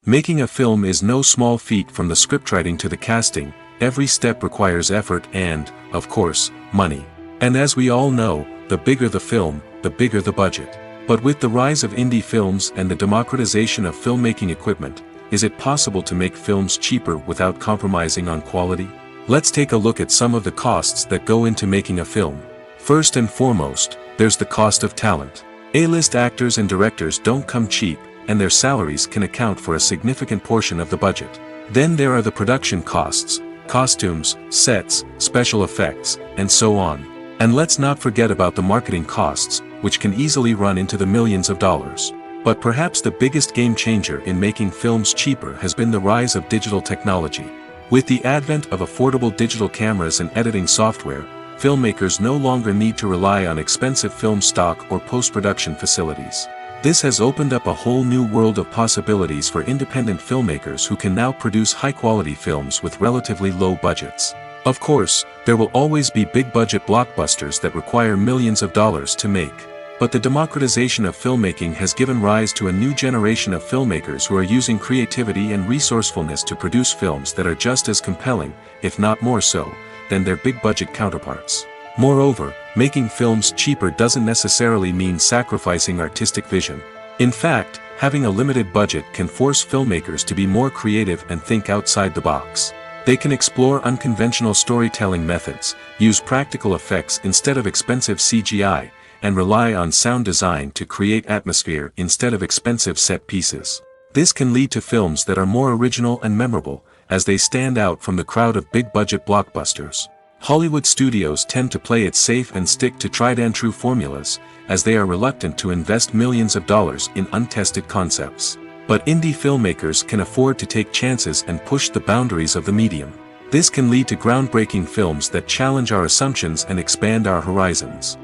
Making a film is no small feat. From the scriptwriting to the casting, every step requires effort and, of course, money. And as we all know, the bigger the film, the bigger the budget. But with the rise of indie films and the democratization of filmmaking equipment, is it possible to make films cheaper without compromising on quality? Let's take a look at some of the costs that go into making a film. First and foremost, there's the cost of talent. A-list actors and directors don't come cheap, and their salaries can account for a significant portion of the budget. Then there are the production costs, costumes, sets, special effects, and so on. And let's not forget about the marketing costs, which can easily run into the millions of dollars. But perhaps the biggest game changer in making films cheaper has been the rise of digital technology. With the advent of affordable digital cameras and editing software, filmmakers no longer need to rely on expensive film stock or post-production facilities. This has opened up a whole new world of possibilities for independent filmmakers who can now produce high-quality films with relatively low budgets. Of course, there will always be big-budget blockbusters that require millions of dollars to make. But the democratization of filmmaking has given rise to a new generation of filmmakers who are using creativity and resourcefulness to produce films that are just as compelling, if not more so, than their big-budget counterparts. Moreover, making films cheaper doesn't necessarily mean sacrificing artistic vision. In fact, having a limited budget can force filmmakers to be more creative and think outside the box. They can explore unconventional storytelling methods, use practical effects instead of expensive CGI, and rely on sound design to create atmosphere instead of expensive set pieces. This can lead to films that are more original and memorable, as they stand out from the crowd of big-budget blockbusters. Hollywood studios tend to play it safe and stick to tried-and-true formulas, as they are reluctant to invest millions of dollars in untested concepts. But indie filmmakers can afford to take chances and push the boundaries of the medium. This can lead to groundbreaking films that challenge our assumptions and expand our horizons.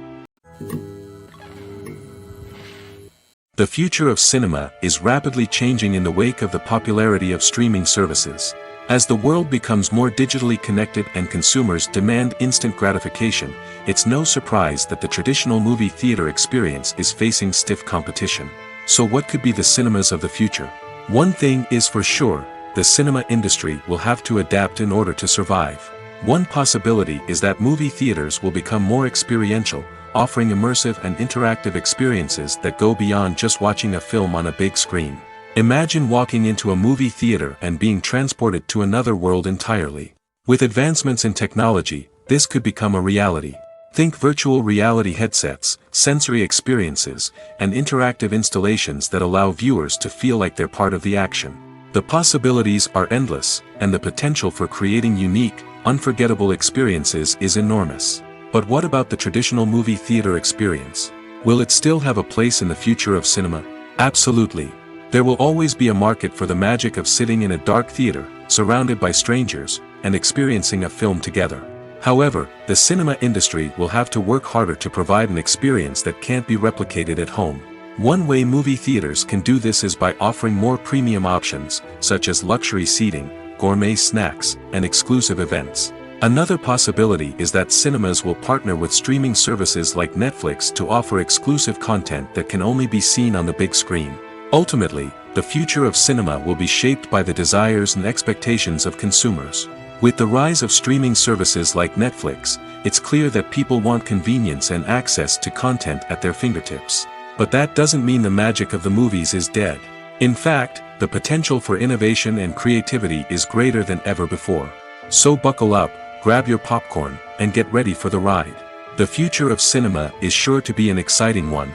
The future of cinema is rapidly changing in the wake of the popularity of streaming services. As the world becomes more digitally connected and consumers demand instant gratification, it's no surprise that the traditional movie theater experience is facing stiff competition. So what could be the cinemas of the future? One thing is for sure, the cinema industry will have to adapt in order to survive. One possibility is that movie theaters will become more experiential, offering immersive and interactive experiences that go beyond just watching a film on a big screen. Imagine walking into a movie theater and being transported to another world entirely. With advancements in technology, this could become a reality. Think virtual reality headsets, sensory experiences, and interactive installations that allow viewers to feel like they're part of the action. The possibilities are endless, and the potential for creating unique, unforgettable experiences is enormous. But what about the traditional movie theater experience? Will it still have a place in the future of cinema? Absolutely. There will always be a market for the magic of sitting in a dark theater, surrounded by strangers, and experiencing a film together. However, the cinema industry will have to work harder to provide an experience that can't be replicated at home. One way movie theaters can do this is by offering more premium options, such as luxury seating, gourmet snacks, and exclusive events. Another possibility is that cinemas will partner with streaming services like Netflix to offer exclusive content that can only be seen on the big screen. Ultimately, the future of cinema will be shaped by the desires and expectations of consumers. With the rise of streaming services like Netflix, it's clear that people want convenience and access to content at their fingertips. But that doesn't mean the magic of the movies is dead. In fact, the potential for innovation and creativity is greater than ever before. So buckle up, grab your popcorn, and get ready for the ride. The future of cinema is sure to be an exciting one.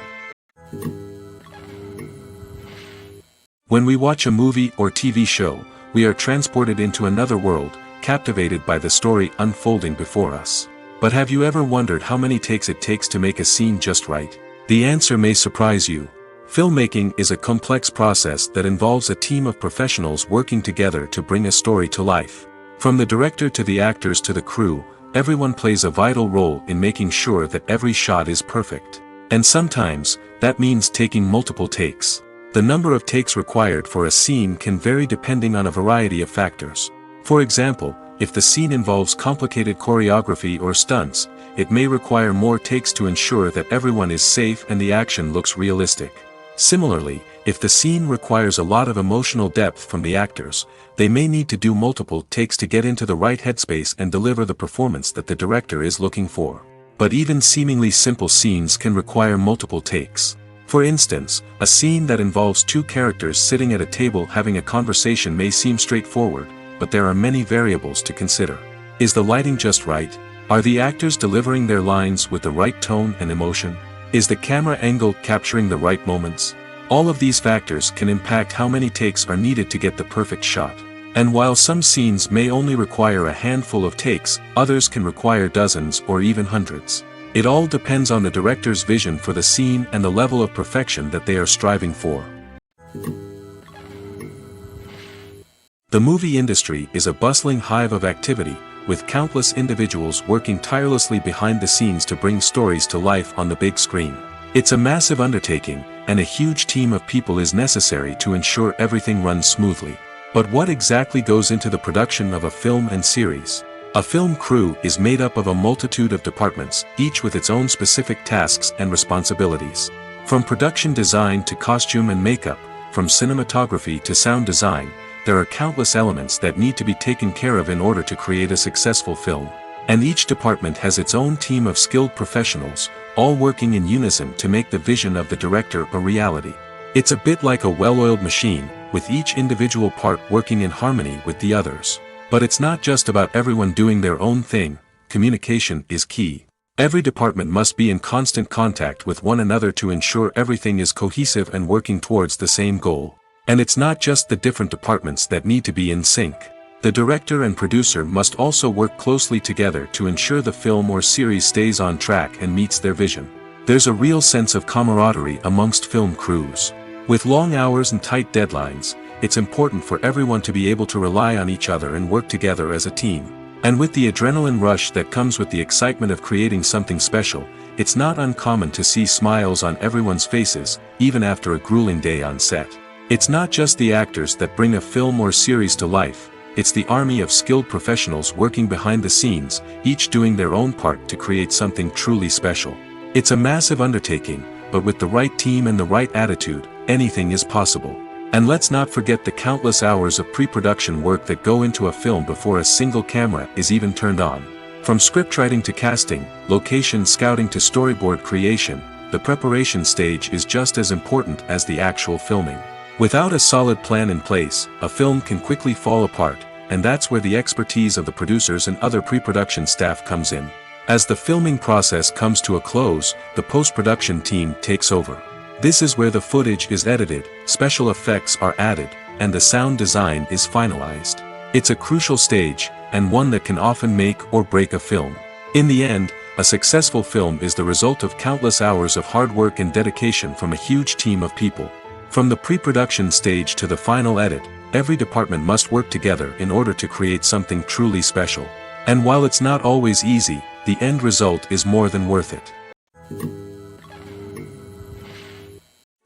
When we watch a movie or TV show, we are transported into another world, captivated by the story unfolding before us. But have you ever wondered how many takes it takes to make a scene just right? The answer may surprise you. Filmmaking is a complex process that involves a team of professionals working together to bring a story to life. From the director to the actors to the crew, everyone plays a vital role in making sure that every shot is perfect. And sometimes, that means taking multiple takes. The number of takes required for a scene can vary depending on a variety of factors. For example, if the scene involves complicated choreography or stunts, it may require more takes to ensure that everyone is safe and the action looks realistic. Similarly, if the scene requires a lot of emotional depth from the actors, they may need to do multiple takes to get into the right headspace and deliver the performance that the director is looking for. But even seemingly simple scenes can require multiple takes. For instance, a scene that involves two characters sitting at a table having a conversation may seem straightforward, but there are many variables to consider. Is the lighting just right? Are the actors delivering their lines with the right tone and emotion? Is the camera angle capturing the right moments? All of these factors can impact how many takes are needed to get the perfect shot. And while some scenes may only require a handful of takes, others can require dozens or even hundreds. It all depends on the director's vision for the scene and the level of perfection that they are striving for. The movie industry is a bustling hive of activity, with countless individuals working tirelessly behind the scenes to bring stories to life on the big screen. It's a massive undertaking, and a huge team of people is necessary to ensure everything runs smoothly. But what exactly goes into the production of a film and series? A film crew is made up of a multitude of departments, each with its own specific tasks and responsibilities. From production design to costume and makeup, from cinematography to sound design, there are countless elements that need to be taken care of in order to create a successful film. And each department has its own team of skilled professionals, all working in unison to make the vision of the director a reality. It's a bit like a well-oiled machine, with each individual part working in harmony with the others. But it's not just about everyone doing their own thing. Communication is key. Every department must be in constant contact with one another to ensure everything is cohesive and working towards the same goal. And it's not just the different departments that need to be in sync. The director and producer must also work closely together to ensure the film or series stays on track and meets their vision. There's a real sense of camaraderie amongst film crews. With long hours and tight deadlines, it's important for everyone to be able to rely on each other and work together as a team. And with the adrenaline rush that comes with the excitement of creating something special, it's not uncommon to see smiles on everyone's faces, even after a grueling day on set. It's not just the actors that bring a film or series to life, it's the army of skilled professionals working behind the scenes, each doing their own part to create something truly special. It's a massive undertaking, but with the right team and the right attitude, anything is possible. And let's not forget the countless hours of pre-production work that go into a film before a single camera is even turned on. From scriptwriting to casting, location scouting to storyboard creation, the preparation stage is just as important as the actual filming. Without a solid plan in place, a film can quickly fall apart, and that's where the expertise of the producers and other pre-production staff comes in. As the filming process comes to a close, the post-production team takes over. This is where the footage is edited, special effects are added, and the sound design is finalized. It's a crucial stage, and one that can often make or break a film. In the end, A successful film is the result of countless hours of hard work and dedication from a huge team of people. From the pre-production stage to the final edit, every department must work together in order to create something truly special. And while it's not always easy, the end result is more than worth it.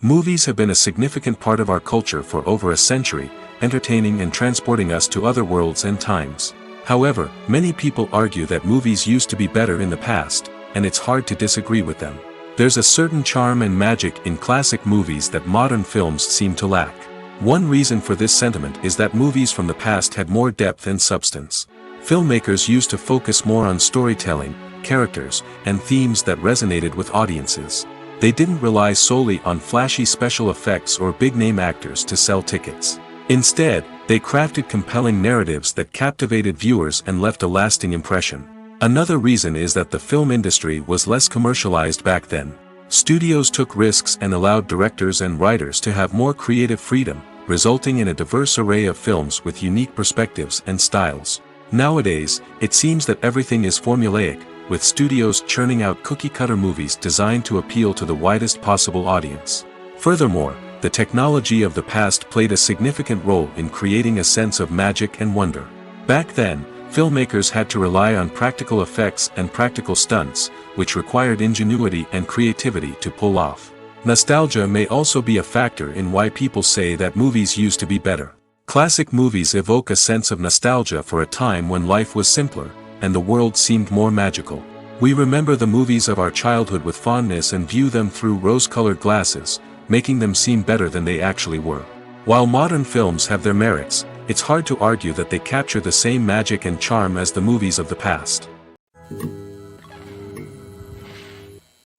Movies have been a significant part of our culture for over a century, entertaining and transporting us to other worlds and times. However, many people argue that movies used to be better in the past, and it's hard to disagree with them. There's a certain charm and magic in classic movies that modern films seem to lack. One reason for this sentiment is that movies from the past had more depth and substance. Filmmakers used to focus more on storytelling, characters, and themes that resonated with audiences. They didn't rely solely on flashy special effects or big-name actors to sell tickets. Instead, they crafted compelling narratives that captivated viewers and left a lasting impression. Another reason is that the film industry was less commercialized back then. Studios took risks and allowed directors and writers to have more creative freedom, resulting in a diverse array of films with unique perspectives and styles. Nowadays, it seems that everything is formulaic, with studios churning out cookie-cutter movies designed to appeal to the widest possible audience. Furthermore, the technology of the past played a significant role in creating a sense of magic and wonder. Back then, filmmakers had to rely on practical effects and practical stunts, which required ingenuity and creativity to pull off. Nostalgia may also be a factor in why people say that movies used to be better. Classic movies evoke a sense of nostalgia for a time when life was simpler, and the world seemed more magical. We remember the movies of our childhood with fondness and view them through rose-colored glasses, making them seem better than they actually were. While modern films have their merits, it's hard to argue that they capture the same magic and charm as the movies of the past.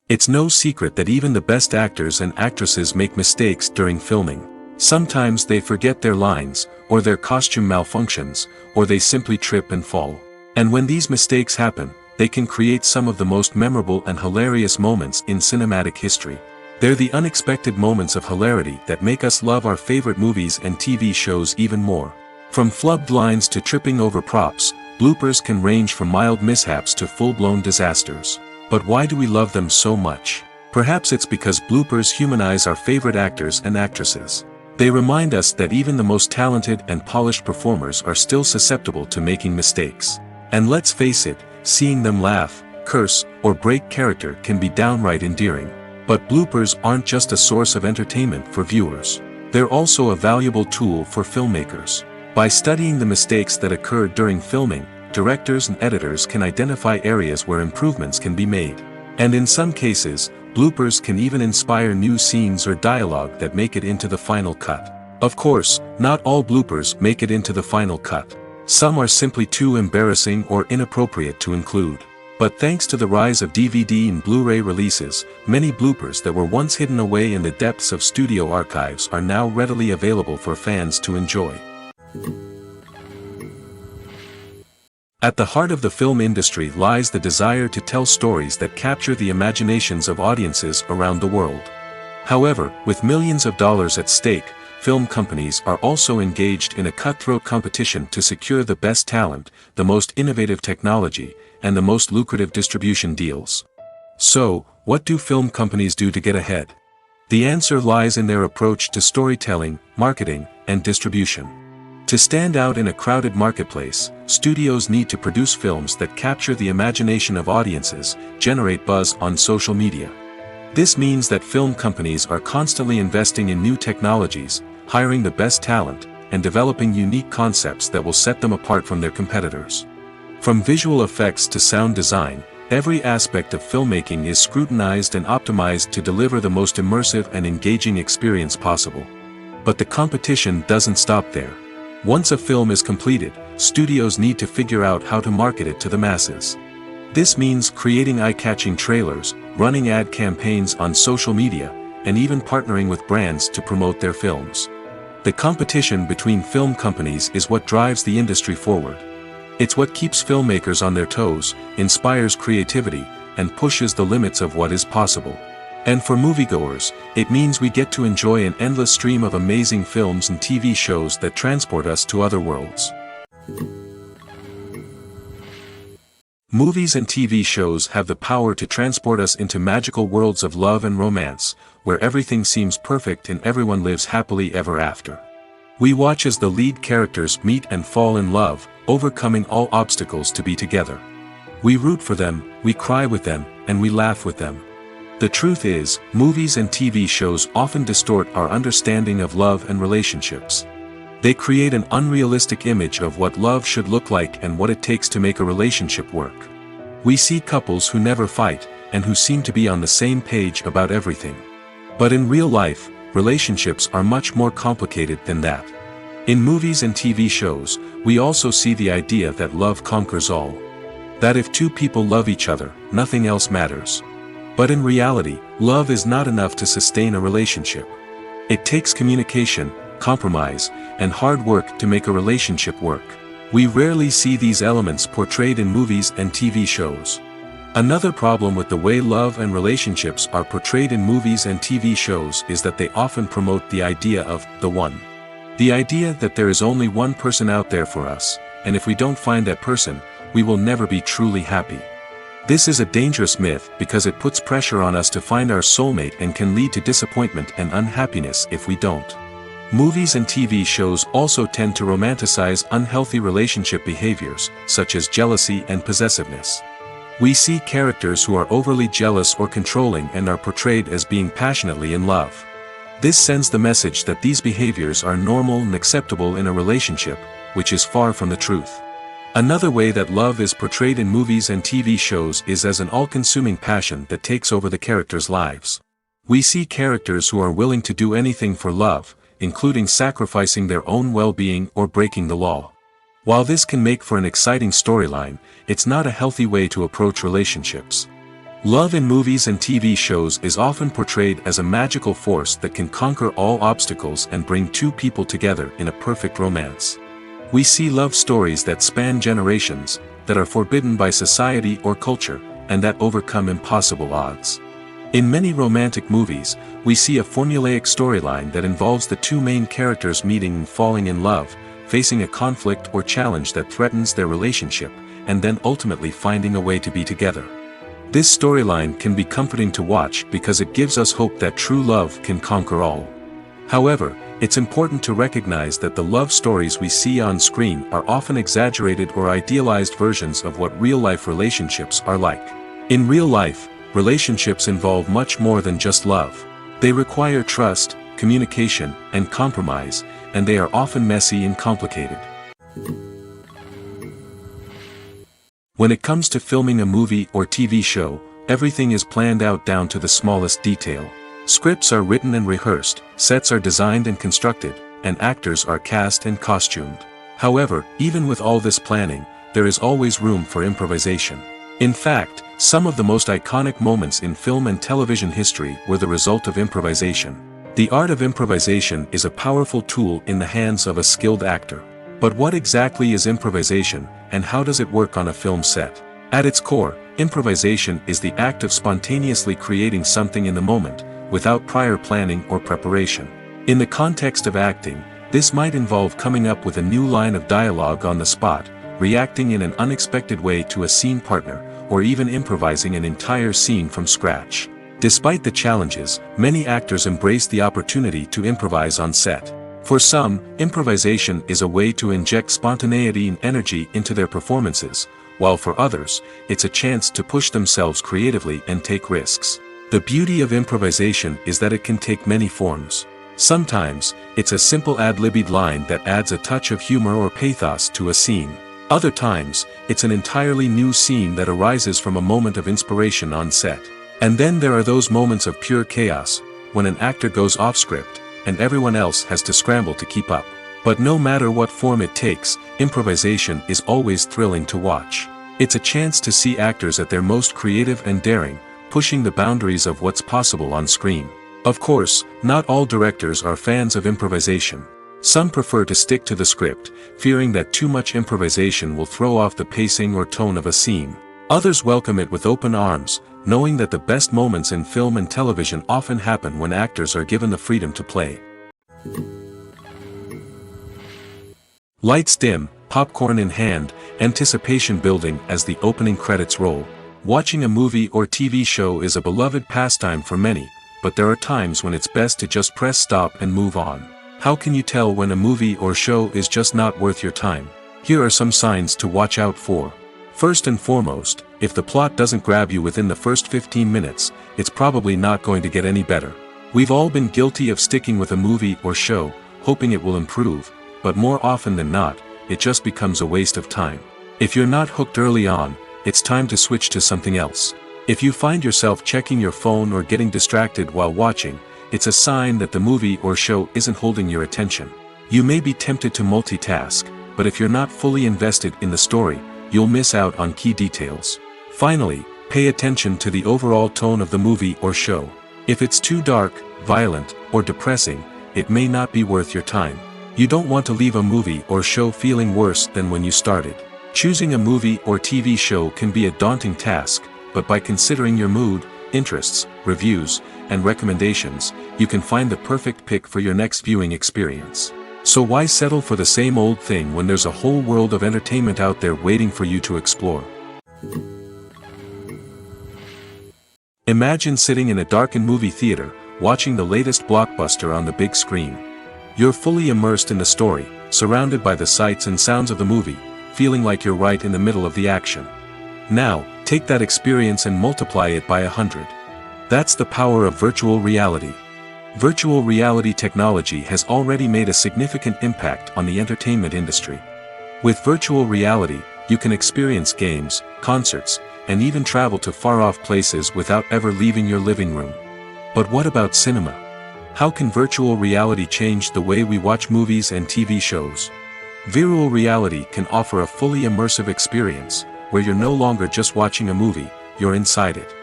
It's no secret that even the best actors and actresses make mistakes during filming. Sometimes they forget their lines, or their costume malfunctions, or they simply trip and fall. And when these mistakes happen, they can create some of the most memorable and hilarious moments in cinematic history. They're the unexpected moments of hilarity that make us love our favorite movies and TV shows even more. From flubbed lines to tripping over props, bloopers can range from mild mishaps to full-blown disasters. But why do we love them so much? Perhaps it's because bloopers humanize our favorite actors and actresses. They remind us that even the most talented and polished performers are still susceptible to making mistakes. And let's face it, seeing them laugh, curse, or break character can be downright endearing. But bloopers aren't just a source of entertainment for viewers. They're also a valuable tool for filmmakers. By studying the mistakes that occurred during filming, directors and editors can identify areas where improvements can be made. And in some cases, bloopers can even inspire new scenes or dialogue that make it into the final cut. Of course, not all bloopers make it into the final cut. Some are simply too embarrassing or inappropriate to include. But thanks to the rise of DVD and Blu-ray releases, many bloopers that were once hidden away in the depths of studio archives are now readily available for fans to enjoy. At the heart of the film industry lies the desire to tell stories that capture the imaginations of audiences around the world. However, with millions of dollars at stake, film companies are also engaged in a cutthroat competition to secure the best talent, the most innovative technology, and the most lucrative distribution deals. So, what do film companies do to get ahead? The answer lies in their approach to storytelling, marketing, and distribution. To stand out in a crowded marketplace, studios need to produce films that capture the imagination of audiences, generate buzz on social media. This means that film companies are constantly investing in new technologies, hiring the best talent, and developing unique concepts that will set them apart from their competitors. From visual effects to sound design, every aspect of filmmaking is scrutinized and optimized to deliver the most immersive and engaging experience possible. But the competition doesn't stop there. Once a film is completed, studios need to figure out how to market it to the masses. This means creating eye-catching trailers, running ad campaigns on social media, and even partnering with brands to promote their films. The competition between film companies is what drives the industry forward. It's what keeps filmmakers on their toes, inspires creativity, and pushes the limits of what is possible. And for moviegoers, it means we get to enjoy an endless stream of amazing films and TV shows that transport us to other worlds. Movies and TV shows have the power to transport us into magical worlds of love and romance, where everything seems perfect and everyone lives happily ever after. We watch as the lead characters meet and fall in love, overcoming all obstacles to be together. We root for them, we cry with them, and we laugh with them. The truth is, movies and TV shows often distort our understanding of love and relationships. They create an unrealistic image of what love should look like and what it takes to make a relationship work. We see couples who never fight, and who seem to be on the same page about everything. But in real life, relationships are much more complicated than that. In movies and TV shows, we also see the idea that love conquers all. That if two people love each other, nothing else matters. But in reality, love is not enough to sustain a relationship. It takes communication, compromise, and hard work to make a relationship work. We rarely see these elements portrayed in movies and TV shows. Another problem with the way love and relationships are portrayed in movies and TV shows is that they often promote the idea of the one. The idea that there is only one person out there for us, and if we don't find that person, we will never be truly happy. This is a dangerous myth because it puts pressure on us to find our soulmate and can lead to disappointment and unhappiness if we don't. Movies and TV shows also tend to romanticize unhealthy relationship behaviors, such as jealousy and possessiveness. We see characters who are overly jealous or controlling and are portrayed as being passionately in love. This sends the message that these behaviors are normal and acceptable in a relationship, which is far from the truth. Another way that love is portrayed in movies and TV shows is as an all-consuming passion that takes over the characters' lives. We see characters who are willing to do anything for love, including sacrificing their own well-being or breaking the law. While this can make for an exciting storyline, it's not a healthy way to approach relationships. Love in movies and TV shows is often portrayed as a magical force that can conquer all obstacles and bring two people together in a perfect romance. We see love stories that span generations, that are forbidden by society or culture, and that overcome impossible odds. In many romantic movies, we see a formulaic storyline that involves the two main characters meeting and falling in love, facing a conflict or challenge that threatens their relationship, and then ultimately finding a way to be together. This storyline can be comforting to watch because it gives us hope that true love can conquer all. However, it's important to recognize that the love stories we see on screen are often exaggerated or idealized versions of what real-life relationships are like. In real life, relationships involve much more than just love. They require trust, communication, and compromise, and they are often messy and complicated. When it comes to filming a movie or TV show, everything is planned out down to the smallest detail. Scripts are written and rehearsed, sets are designed and constructed, and actors are cast and costumed. However, even with all this planning, there is always room for improvisation. In fact, some of the most iconic moments in film and television history were the result of improvisation. The art of improvisation is a powerful tool in the hands of a skilled actor. But what exactly is improvisation, and how does it work on a film set? At its core, improvisation is the act of spontaneously creating something in the moment, without prior planning or preparation. In the context of acting, this might involve coming up with a new line of dialogue on the spot, reacting in an unexpected way to a scene partner, or even improvising an entire scene from scratch. Despite the challenges, many actors embrace the opportunity to improvise on set. For some, improvisation is a way to inject spontaneity and energy into their performances, while for others, it's a chance to push themselves creatively and take risks. The beauty of improvisation is that it can take many forms. Sometimes, it's a simple ad-libbed line that adds a touch of humor or pathos to a scene. Other times, it's an entirely new scene that arises from a moment of inspiration on set. And then there are those moments of pure chaos, when an actor goes off script, and everyone else has to scramble to keep up. But no matter what form it takes, improvisation is always thrilling to watch. It's a chance to see actors at their most creative and daring, pushing the boundaries of what's possible on screen. Of course, not all directors are fans of improvisation. Some prefer to stick to the script, fearing that too much improvisation will throw off the pacing or tone of a scene. Others welcome it with open arms, knowing that the best moments in film and television often happen when actors are given the freedom to play. Lights dim, popcorn in hand, anticipation building as the opening credits roll. Watching a movie or TV show is a beloved pastime for many, but there are times when it's best to just press stop and move on. How can you tell when a movie or show is just not worth your time? Here are some signs to watch out for. First and foremost, if the plot doesn't grab you within the first 15 minutes, it's probably not going to get any better. We've all been guilty of sticking with a movie or show, hoping it will improve, but more often than not, it just becomes a waste of time. If you're not hooked early on, it's time to switch to something else. If you find yourself checking your phone or getting distracted while watching, it's a sign that the movie or show isn't holding your attention. You may be tempted to multitask, but if you're not fully invested in the story, you'll miss out on key details. Finally, pay attention to the overall tone of the movie or show. If it's too dark, violent, or depressing, it may not be worth your time. You don't want to leave a movie or show feeling worse than when you started. Choosing a movie or TV show can be a daunting task, but by considering your mood, interests, reviews, and recommendations, you can find the perfect pick for your next viewing experience. So why settle for the same old thing when there's a whole world of entertainment out there waiting for you to explore? Imagine sitting in a darkened movie theater, watching the latest blockbuster on the big screen. You're fully immersed in the story, surrounded by the sights and sounds of the movie, feeling like you're right in the middle of the action. Now, take that experience and multiply it by 100. That's the power of virtual reality. Virtual reality technology has already made a significant impact on the entertainment industry. With virtual reality, you can experience games, concerts, and even travel to far-off places without ever leaving your living room. But what about cinema? How can virtual reality change the way we watch movies and TV shows? Virtual reality can offer a fully immersive experience, where you're no longer just watching a movie, you're inside it.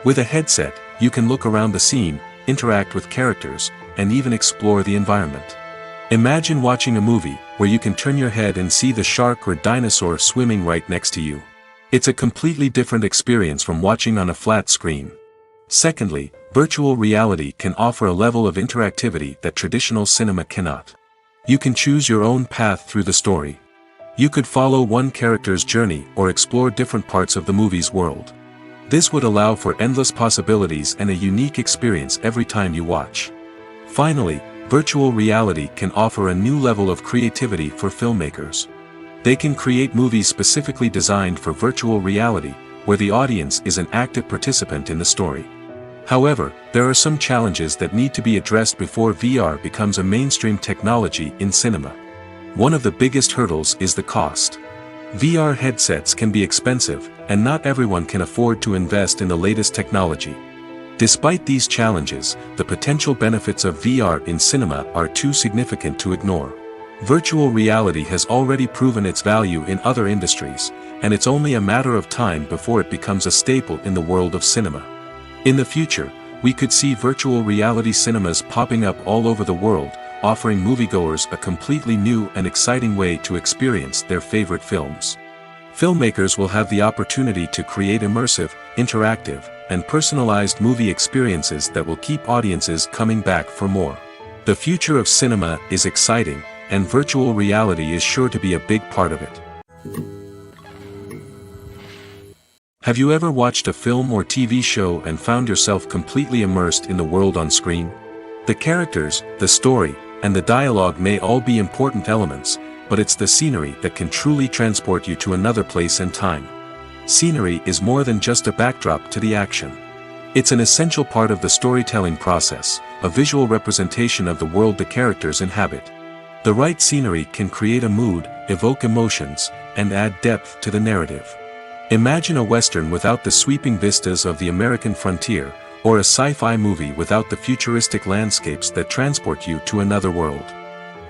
With a headset, you can look around the scene, interact with characters, and even explore the environment. Imagine watching a movie, where you can turn your head and see the shark or dinosaur swimming right next to you. It's a completely different experience from watching on a flat screen. Secondly, virtual reality can offer a level of interactivity that traditional cinema cannot. You can choose your own path through the story. You could follow one character's journey or explore different parts of the movie's world. This would allow for endless possibilities and a unique experience every time you watch. Finally, virtual reality can offer a new level of creativity for filmmakers. They can create movies specifically designed for virtual reality, where the audience is an active participant in the story. However, there are some challenges that need to be addressed before VR becomes a mainstream technology in cinema. One of the biggest hurdles is the cost. VR headsets can be expensive, and not everyone can afford to invest in the latest technology. Despite these challenges, the potential benefits of VR in cinema are too significant to ignore. Virtual reality has already proven its value in other industries, and it's only a matter of time before it becomes a staple in the world of cinema. In the future, we could see virtual reality cinemas popping up all over the world, offering moviegoers a completely new and exciting way to experience their favorite films. Filmmakers will have the opportunity to create immersive, interactive, and personalized movie experiences that will keep audiences coming back for more. The future of cinema is exciting, and virtual reality is sure to be a big part of it. Have you ever watched a film or TV show and found yourself completely immersed in the world on screen? The characters, the story, and the dialogue may all be important elements, but it's the scenery that can truly transport you to another place and time. Scenery is more than just a backdrop to the action. It's an essential part of the storytelling process, a visual representation of the world the characters inhabit. The right scenery can create a mood, evoke emotions, and add depth to the narrative. Imagine a Western without the sweeping vistas of the American frontier, or a sci-fi movie without the futuristic landscapes that transport you to another world.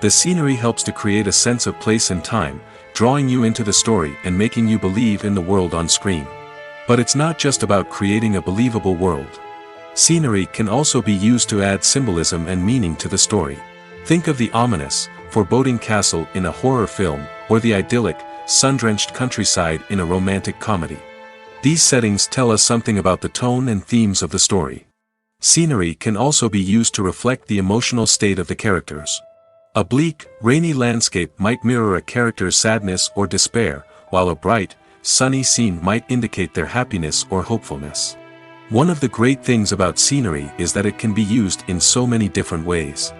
The scenery helps to create a sense of place and time, drawing you into the story and making you believe in the world on screen. But it's not just about creating a believable world. Scenery can also be used to add symbolism and meaning to the story. Think of the ominous, foreboding castle in a horror film, or the idyllic, sun-drenched countryside in a romantic comedy. These settings tell us something about the tone and themes of the story. Scenery can also be used to reflect the emotional state of the characters. A bleak, rainy landscape might mirror a character's sadness or despair, while a bright, sunny scene might indicate their happiness or hopefulness. One of the great things about scenery is that it can be used in so many different ways.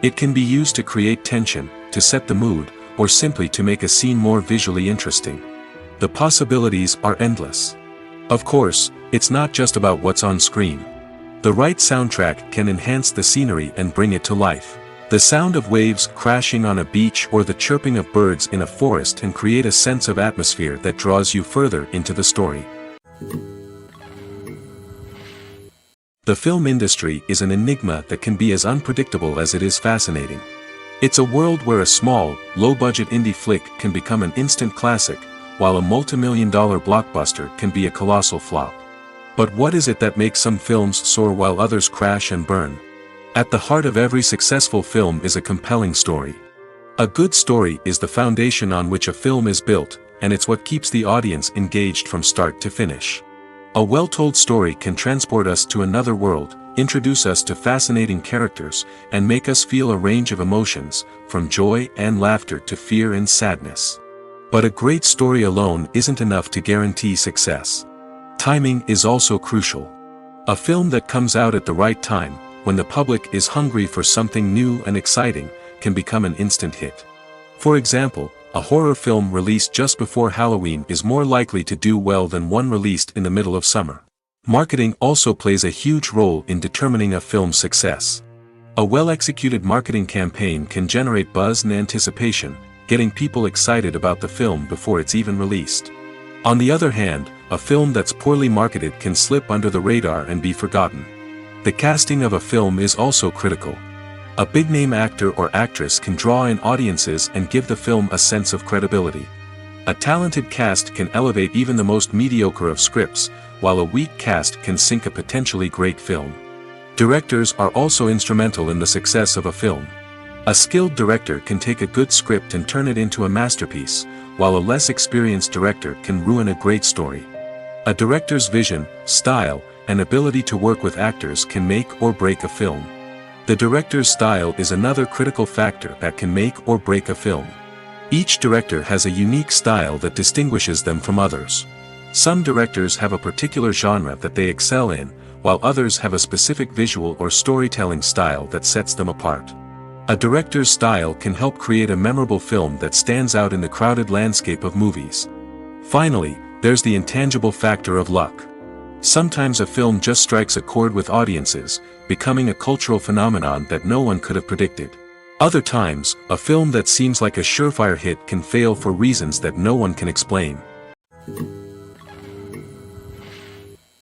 It can be used to create tension, to set the mood, or simply to make a scene more visually interesting. The possibilities are endless. Of course, it's not just about what's on screen. The right soundtrack can enhance the scenery and bring it to life. The sound of waves crashing on a beach or the chirping of birds in a forest can create a sense of atmosphere that draws you further into the story. The film industry is an enigma that can be as unpredictable as it is fascinating. It's a world where a small, low-budget indie flick can become an instant classic, while a multi-million-dollar blockbuster can be a colossal flop. But what is it that makes some films soar while others crash and burn? At the heart of every successful film is a compelling story. A good story is the foundation on which a film is built, and it's what keeps the audience engaged from start to finish. A well-told story can transport us to another world, introduce us to fascinating characters, and make us feel a range of emotions, from joy and laughter to fear and sadness. But a great story alone isn't enough to guarantee success. Timing is also crucial. A film that comes out at the right time, when the public is hungry for something new and exciting, can become an instant hit. For example, a horror film released just before Halloween is more likely to do well than one released in the middle of summer. Marketing also plays a huge role in determining a film's success. A well-executed marketing campaign can generate buzz and anticipation, getting people excited about the film before it's even released. On the other hand, a film that's poorly marketed can slip under the radar and be forgotten. The casting of a film is also critical. A big-name actor or actress can draw in audiences and give the film a sense of credibility. A talented cast can elevate even the most mediocre of scripts, while a weak cast can sink a potentially great film. Directors are also instrumental in the success of a film. A skilled director can take a good script and turn it into a masterpiece, while a less experienced director can ruin a great story. A director's vision, style, and ability to work with actors can make or break a film. The director's style is another critical factor that can make or break a film. Each director has a unique style that distinguishes them from others. Some directors have a particular genre that they excel in, while others have a specific visual or storytelling style that sets them apart. A director's style can help create a memorable film that stands out in the crowded landscape of movies. Finally, there's the intangible factor of luck. Sometimes a film just strikes a chord with audiences, becoming a cultural phenomenon that no one could have predicted. Other times, a film that seems like a surefire hit can fail for reasons that no one can explain.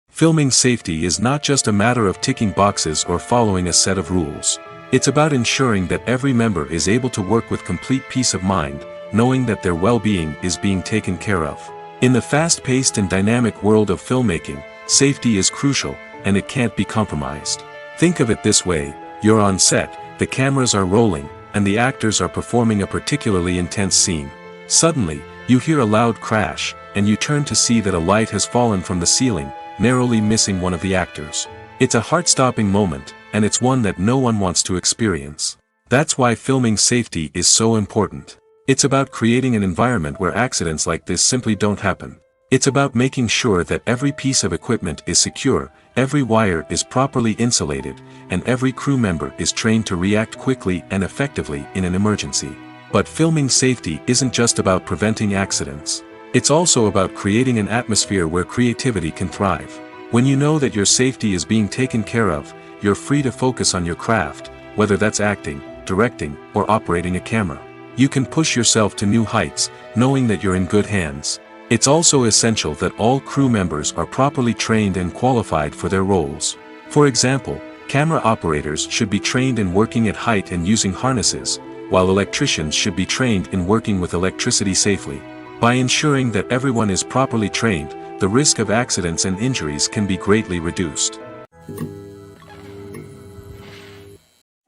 Filming safety is not just a matter of ticking boxes or following a set of rules. It's about ensuring that every member is able to work with complete peace of mind, knowing that their well-being is being taken care of. In the fast-paced and dynamic world of filmmaking, safety is crucial, and it can't be compromised. Think of it this way: you're on set, the cameras are rolling, and the actors are performing a particularly intense scene. Suddenly, you hear a loud crash, and you turn to see that a light has fallen from the ceiling, narrowly missing one of the actors. It's a heart-stopping moment, and it's one that no one wants to experience. That's why filming safety is so important. It's about creating an environment where accidents like this simply don't happen. It's about making sure that every piece of equipment is secure, every wire is properly insulated, and every crew member is trained to react quickly and effectively in an emergency. But filming safety isn't just about preventing accidents. It's also about creating an atmosphere where creativity can thrive. When you know that your safety is being taken care of, you're free to focus on your craft, whether that's acting, directing, or operating a camera. You can push yourself to new heights, knowing that you're in good hands. It's also essential that all crew members are properly trained and qualified for their roles. For example, camera operators should be trained in working at height and using harnesses, while electricians should be trained in working with electricity safely. By ensuring that everyone is properly trained, the risk of accidents and injuries can be greatly reduced.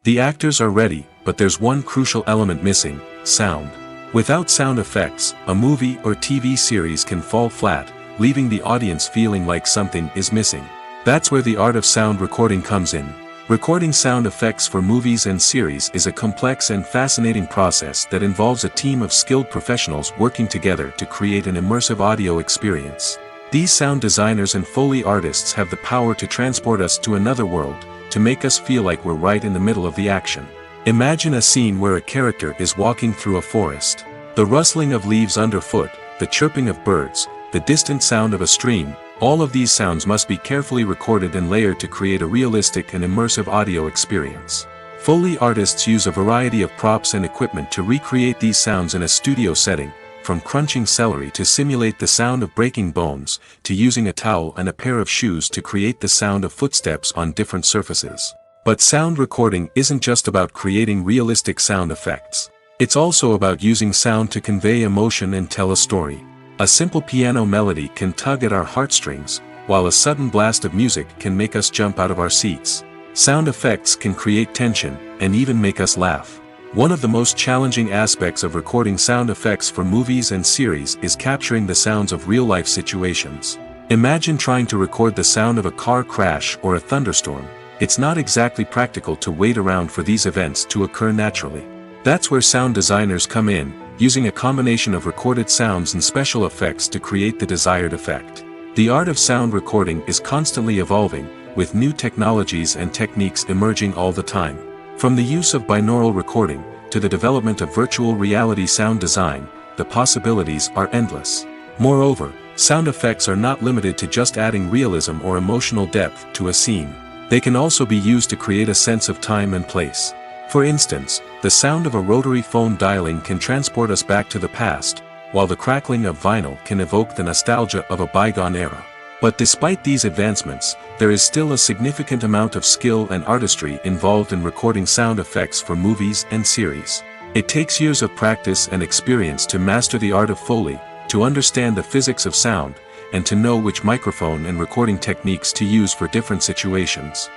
The actors are ready, but there's one crucial element missing: sound. Without sound effects, a movie or TV series can fall flat, leaving the audience feeling like something is missing. That's where the art of sound recording comes in. Recording sound effects for movies and series is a complex and fascinating process that involves a team of skilled professionals working together to create an immersive audio experience. These sound designers and Foley artists have the power to transport us to another world, to make us feel like we're right in the middle of the action. Imagine a scene where a character is walking through a forest. The rustling of leaves underfoot, the chirping of birds, the distant sound of a stream, all of these sounds must be carefully recorded and layered to create a realistic and immersive audio experience. Foley artists use a variety of props and equipment to recreate these sounds in a studio setting, from crunching celery to simulate the sound of breaking bones, to using a towel and a pair of shoes to create the sound of footsteps on different surfaces. But sound recording isn't just about creating realistic sound effects. It's also about using sound to convey emotion and tell a story. A simple piano melody can tug at our heartstrings, while a sudden blast of music can make us jump out of our seats. Sound effects can create tension, and even make us laugh. One of the most challenging aspects of recording sound effects for movies and series is capturing the sounds of real-life situations. Imagine trying to record the sound of a car crash or a thunderstorm. It's not exactly practical to wait around for these events to occur naturally. That's where sound designers come in, using a combination of recorded sounds and special effects to create the desired effect. The art of sound recording is constantly evolving, with new technologies and techniques emerging all the time. From the use of binaural recording, to the development of virtual reality sound design, the possibilities are endless. Moreover, sound effects are not limited to just adding realism or emotional depth to a scene. They can also be used to create a sense of time and place. For instance, the sound of a rotary phone dialing can transport us back to the past, while the crackling of vinyl can evoke the nostalgia of a bygone era. But despite these advancements, there is still a significant amount of skill and artistry involved in recording sound effects for movies and series. It takes years of practice and experience to master the art of Foley, to understand the physics of sound, and to know which microphone and recording techniques to use for different situations.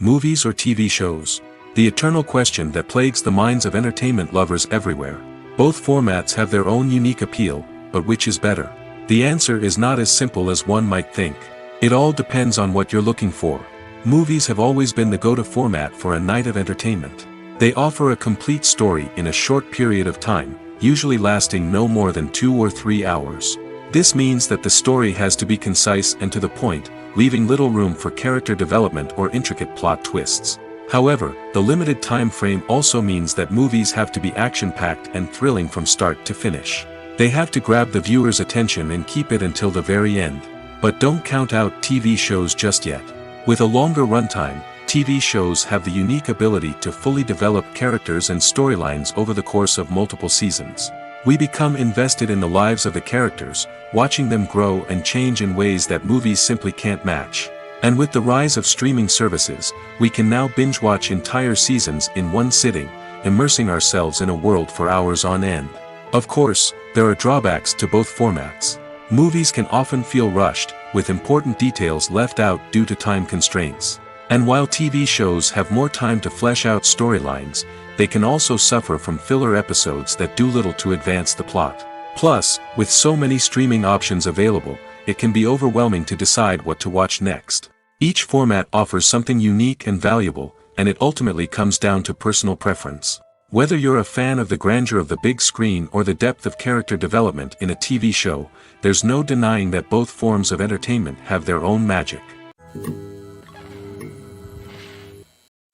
Movies or TV shows? The eternal question that plagues the minds of entertainment lovers everywhere. Both formats have their own unique appeal, but which is better? The answer is not as simple as one might think. It all depends on what you're looking for. Movies have always been the go-to format for a night of entertainment. They offer a complete story in a short period of time, usually lasting no more than 2 or 3 hours. This means that the story has to be concise and to the point, leaving little room for character development or intricate plot twists. However, the limited time frame also means that movies have to be action-packed and thrilling from start to finish. They have to grab the viewer's attention and keep it until the very end. But don't count out TV shows just yet. With a longer runtime, TV shows have the unique ability to fully develop characters and storylines over the course of multiple seasons. We become invested in the lives of the characters, watching them grow and change in ways that movies simply can't match. And with the rise of streaming services, we can now binge-watch entire seasons in one sitting, immersing ourselves in a world for hours on end. Of course, there are drawbacks to both formats. Movies can often feel rushed, with important details left out due to time constraints. And while TV shows have more time to flesh out storylines, they can also suffer from filler episodes that do little to advance the plot. Plus, with so many streaming options available, it can be overwhelming to decide what to watch next. Each format offers something unique and valuable, and it ultimately comes down to personal preference. Whether you're a fan of the grandeur of the big screen or the depth of character development in a TV show, there's no denying that both forms of entertainment have their own magic.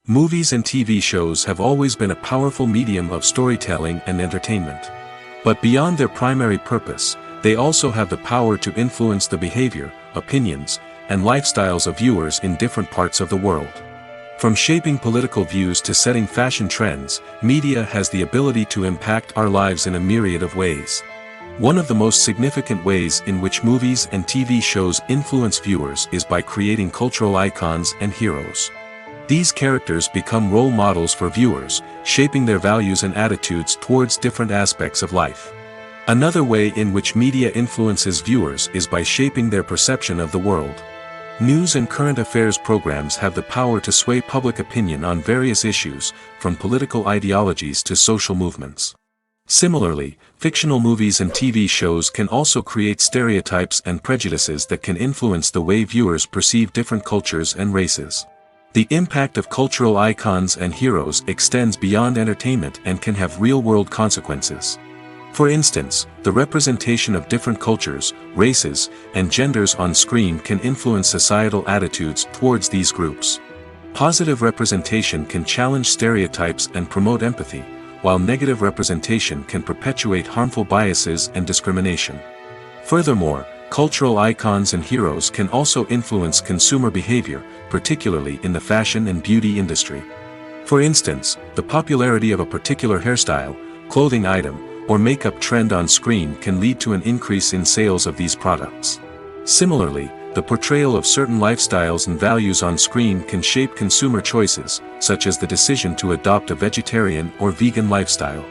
Movies and TV shows have always been a powerful medium of storytelling and entertainment. But beyond their primary purpose, they also have the power to influence the behavior, opinions, and lifestyles of viewers in different parts of the world. From shaping political views to setting fashion trends, media has the ability to impact our lives in a myriad of ways. One of the most significant ways in which movies and TV shows influence viewers is by creating cultural icons and heroes. These characters become role models for viewers, shaping their values and attitudes towards different aspects of life. Another way in which media influences viewers is by shaping their perception of the world. News and current affairs programs have the power to sway public opinion on various issues, from political ideologies to social movements. Similarly, fictional movies and TV shows can also create stereotypes and prejudices that can influence the way viewers perceive different cultures and races. The impact of cultural icons and heroes extends beyond entertainment and can have real-world consequences. For instance, the representation of different cultures, races, and genders on screen can influence societal attitudes towards these groups. Positive representation can challenge stereotypes and promote empathy, while negative representation can perpetuate harmful biases and discrimination. Furthermore, cultural icons and heroes can also influence consumer behavior, particularly in the fashion and beauty industry. For instance, the popularity of a particular hairstyle, clothing item, or makeup trend on screen can lead to an increase in sales of these products. Similarly, the portrayal of certain lifestyles and values on screen can shape consumer choices, such as the decision to adopt a vegetarian or vegan lifestyle.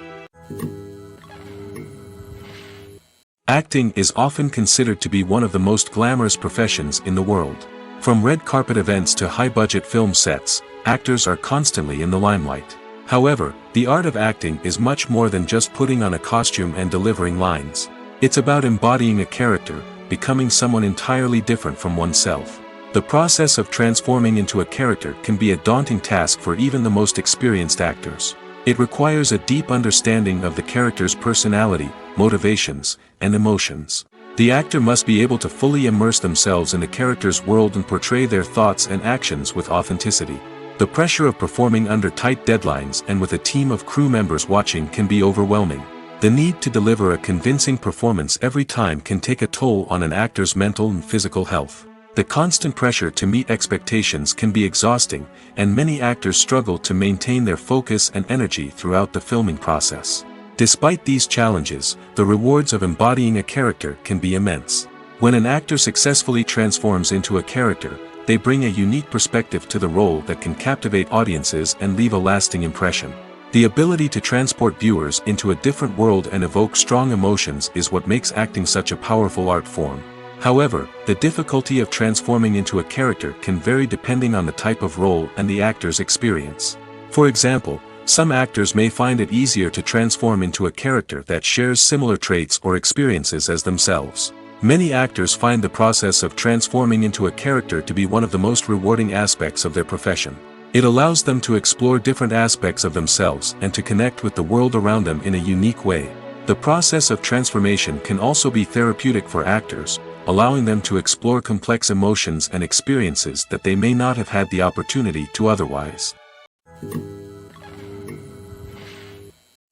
Acting is often considered to be one of the most glamorous professions in the world. From red carpet events to high-budget film sets, actors are constantly in the limelight. However, the art of acting is much more than just putting on a costume and delivering lines. It's about embodying a character, becoming someone entirely different from oneself. The process of transforming into a character can be a daunting task for even the most experienced actors. It requires a deep understanding of the character's personality, motivations, and emotions. The actor must be able to fully immerse themselves in the character's world and portray their thoughts and actions with authenticity. The pressure of performing under tight deadlines and with a team of crew members watching can be overwhelming. The need to deliver a convincing performance every time can take a toll on an actor's mental and physical health. The constant pressure to meet expectations can be exhausting, and many actors struggle to maintain their focus and energy throughout the filming process. Despite these challenges, the rewards of embodying a character can be immense. When an actor successfully transforms into a character, they bring a unique perspective to the role that can captivate audiences and leave a lasting impression. The ability to transport viewers into a different world and evoke strong emotions is what makes acting such a powerful art form. However, the difficulty of transforming into a character can vary depending on the type of role and the actor's experience. For example, some actors may find it easier to transform into a character that shares similar traits or experiences as themselves. Many actors find the process of transforming into a character to be one of the most rewarding aspects of their profession. It allows them to explore different aspects of themselves and to connect with the world around them in a unique way. The process of transformation can also be therapeutic for actors, allowing them to explore complex emotions and experiences that they may not have had the opportunity to otherwise.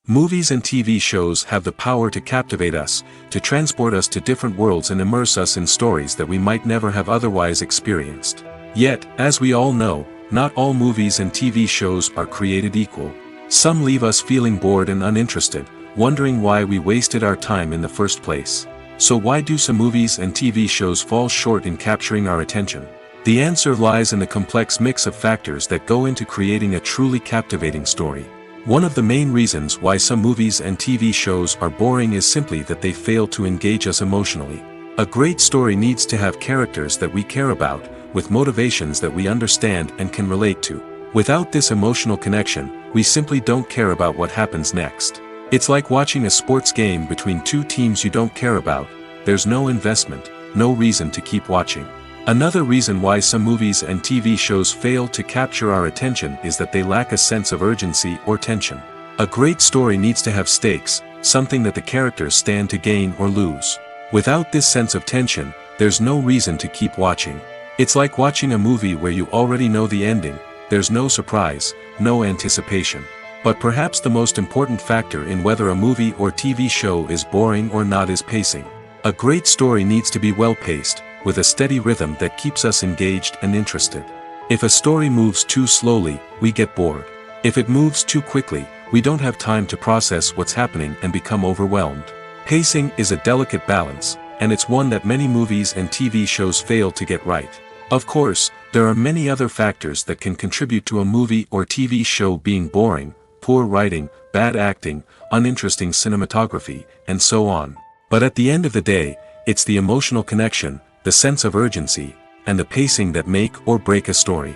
Movies and TV shows have the power to captivate us, to transport us to different worlds and immerse us in stories that we might never have otherwise experienced. Yet, as we all know, not all movies and TV shows are created equal. Some leave us feeling bored and uninterested, wondering why we wasted our time in the first place. So why do some movies and TV shows fall short in capturing our attention? The answer lies in the complex mix of factors that go into creating a truly captivating story. One of the main reasons why some movies and TV shows are boring is simply that they fail to engage us emotionally. A great story needs to have characters that we care about, with motivations that we understand and can relate to. Without this emotional connection, we simply don't care about what happens next. It's like watching a sports game between two teams you don't care about. There's no investment, no reason to keep watching. Another reason why some movies and TV shows fail to capture our attention is that they lack a sense of urgency or tension. A great story needs to have stakes, something that the characters stand to gain or lose. Without this sense of tension, there's no reason to keep watching. It's like watching a movie where you already know the ending. There's no surprise, no anticipation. But perhaps the most important factor in whether a movie or TV show is boring or not is pacing. A great story needs to be well-paced, with a steady rhythm that keeps us engaged and interested. If a story moves too slowly, we get bored. If it moves too quickly, we don't have time to process what's happening and become overwhelmed. Pacing is a delicate balance, and it's one that many movies and TV shows fail to get right. Of course, there are many other factors that can contribute to a movie or TV show being boring: poor writing, bad acting, uninteresting cinematography, and so on. But at the end of the day, it's the emotional connection, the sense of urgency, and the pacing that make or break a story.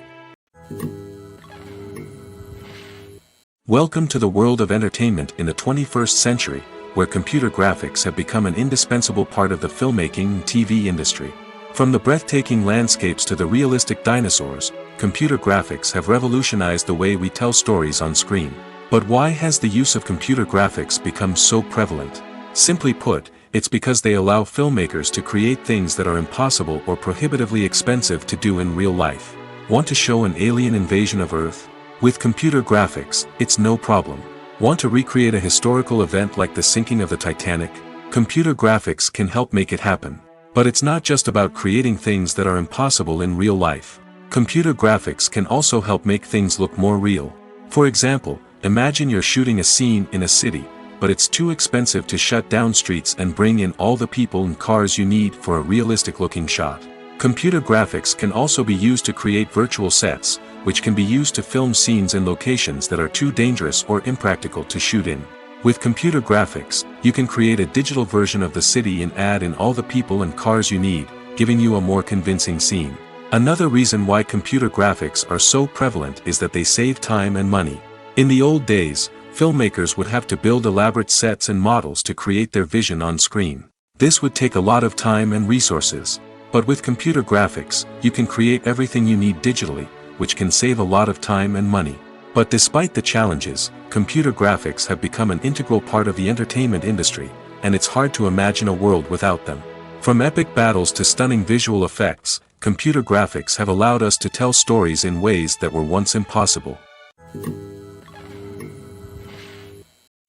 Welcome to the world of entertainment in the 21st century, where computer graphics have become an indispensable part of the filmmaking and TV industry. From the breathtaking landscapes to the realistic dinosaurs, computer graphics have revolutionized the way we tell stories on screen. But why has the use of computer graphics become so prevalent? Simply put, it's because they allow filmmakers to create things that are impossible or prohibitively expensive to do in real life. Want to show an alien invasion of Earth? With computer graphics, it's no problem. Want to recreate a historical event like the sinking of the Titanic? Computer graphics can help make it happen. But it's not just about creating things that are impossible in real life. Computer graphics can also help make things look more real. For example, imagine you're shooting a scene in a city, but it's too expensive to shut down streets and bring in all the people and cars you need for a realistic-looking shot. Computer graphics can also be used to create virtual sets, which can be used to film scenes in locations that are too dangerous or impractical to shoot in. With computer graphics, you can create a digital version of the city and add in all the people and cars you need, giving you a more convincing scene. Another reason why computer graphics are so prevalent is that they save time and money. In the old days, filmmakers would have to build elaborate sets and models to create their vision on screen. This would take a lot of time and resources. But with computer graphics, you can create everything you need digitally, which can save a lot of time and money. But despite the challenges, computer graphics have become an integral part of the entertainment industry, and it's hard to imagine a world without them. From epic battles to stunning visual effects, computer graphics have allowed us to tell stories in ways that were once impossible.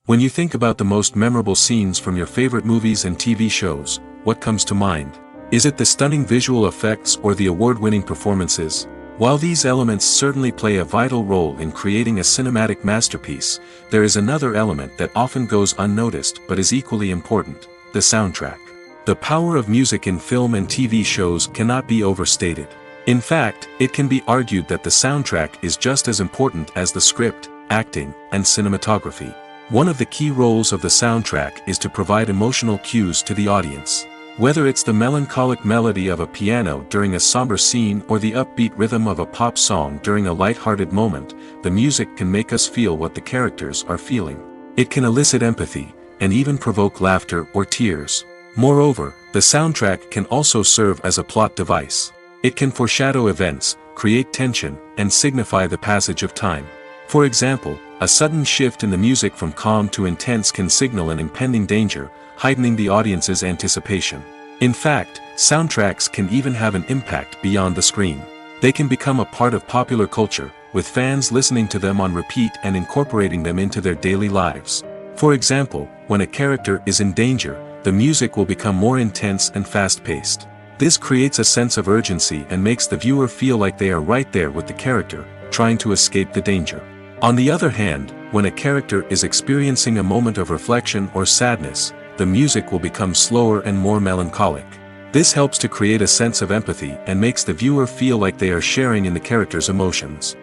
When you think about the most memorable scenes from your favorite movies and TV shows, what comes to mind? Is it the stunning visual effects or the award-winning performances? While these elements certainly play a vital role in creating a cinematic masterpiece, there is another element that often goes unnoticed but is equally important: the soundtrack. The power of music in film and TV shows cannot be overstated. In fact, it can be argued that the soundtrack is just as important as the script, acting, and cinematography. One of the key roles of the soundtrack is to provide emotional cues to the audience. Whether it's the melancholic melody of a piano during a somber scene or the upbeat rhythm of a pop song during a light-hearted moment, the music can make us feel what the characters are feeling. It can elicit empathy, and even provoke laughter or tears. Moreover, the soundtrack can also serve as a plot device. It can foreshadow events, create tension, and signify the passage of time. For example, a sudden shift in the music from calm to intense can signal an impending danger, heightening the audience's anticipation. In fact, soundtracks can even have an impact beyond the screen. They can become a part of popular culture, with fans listening to them on repeat and incorporating them into their daily lives. For example, when a character is in danger, the music will become more intense and fast-paced. This creates a sense of urgency and makes the viewer feel like they are right there with the character, trying to escape the danger. On the other hand, when a character is experiencing a moment of reflection or sadness, the music will become slower and more melancholic. This helps to create a sense of empathy and makes the viewer feel like they are sharing in the character's emotions.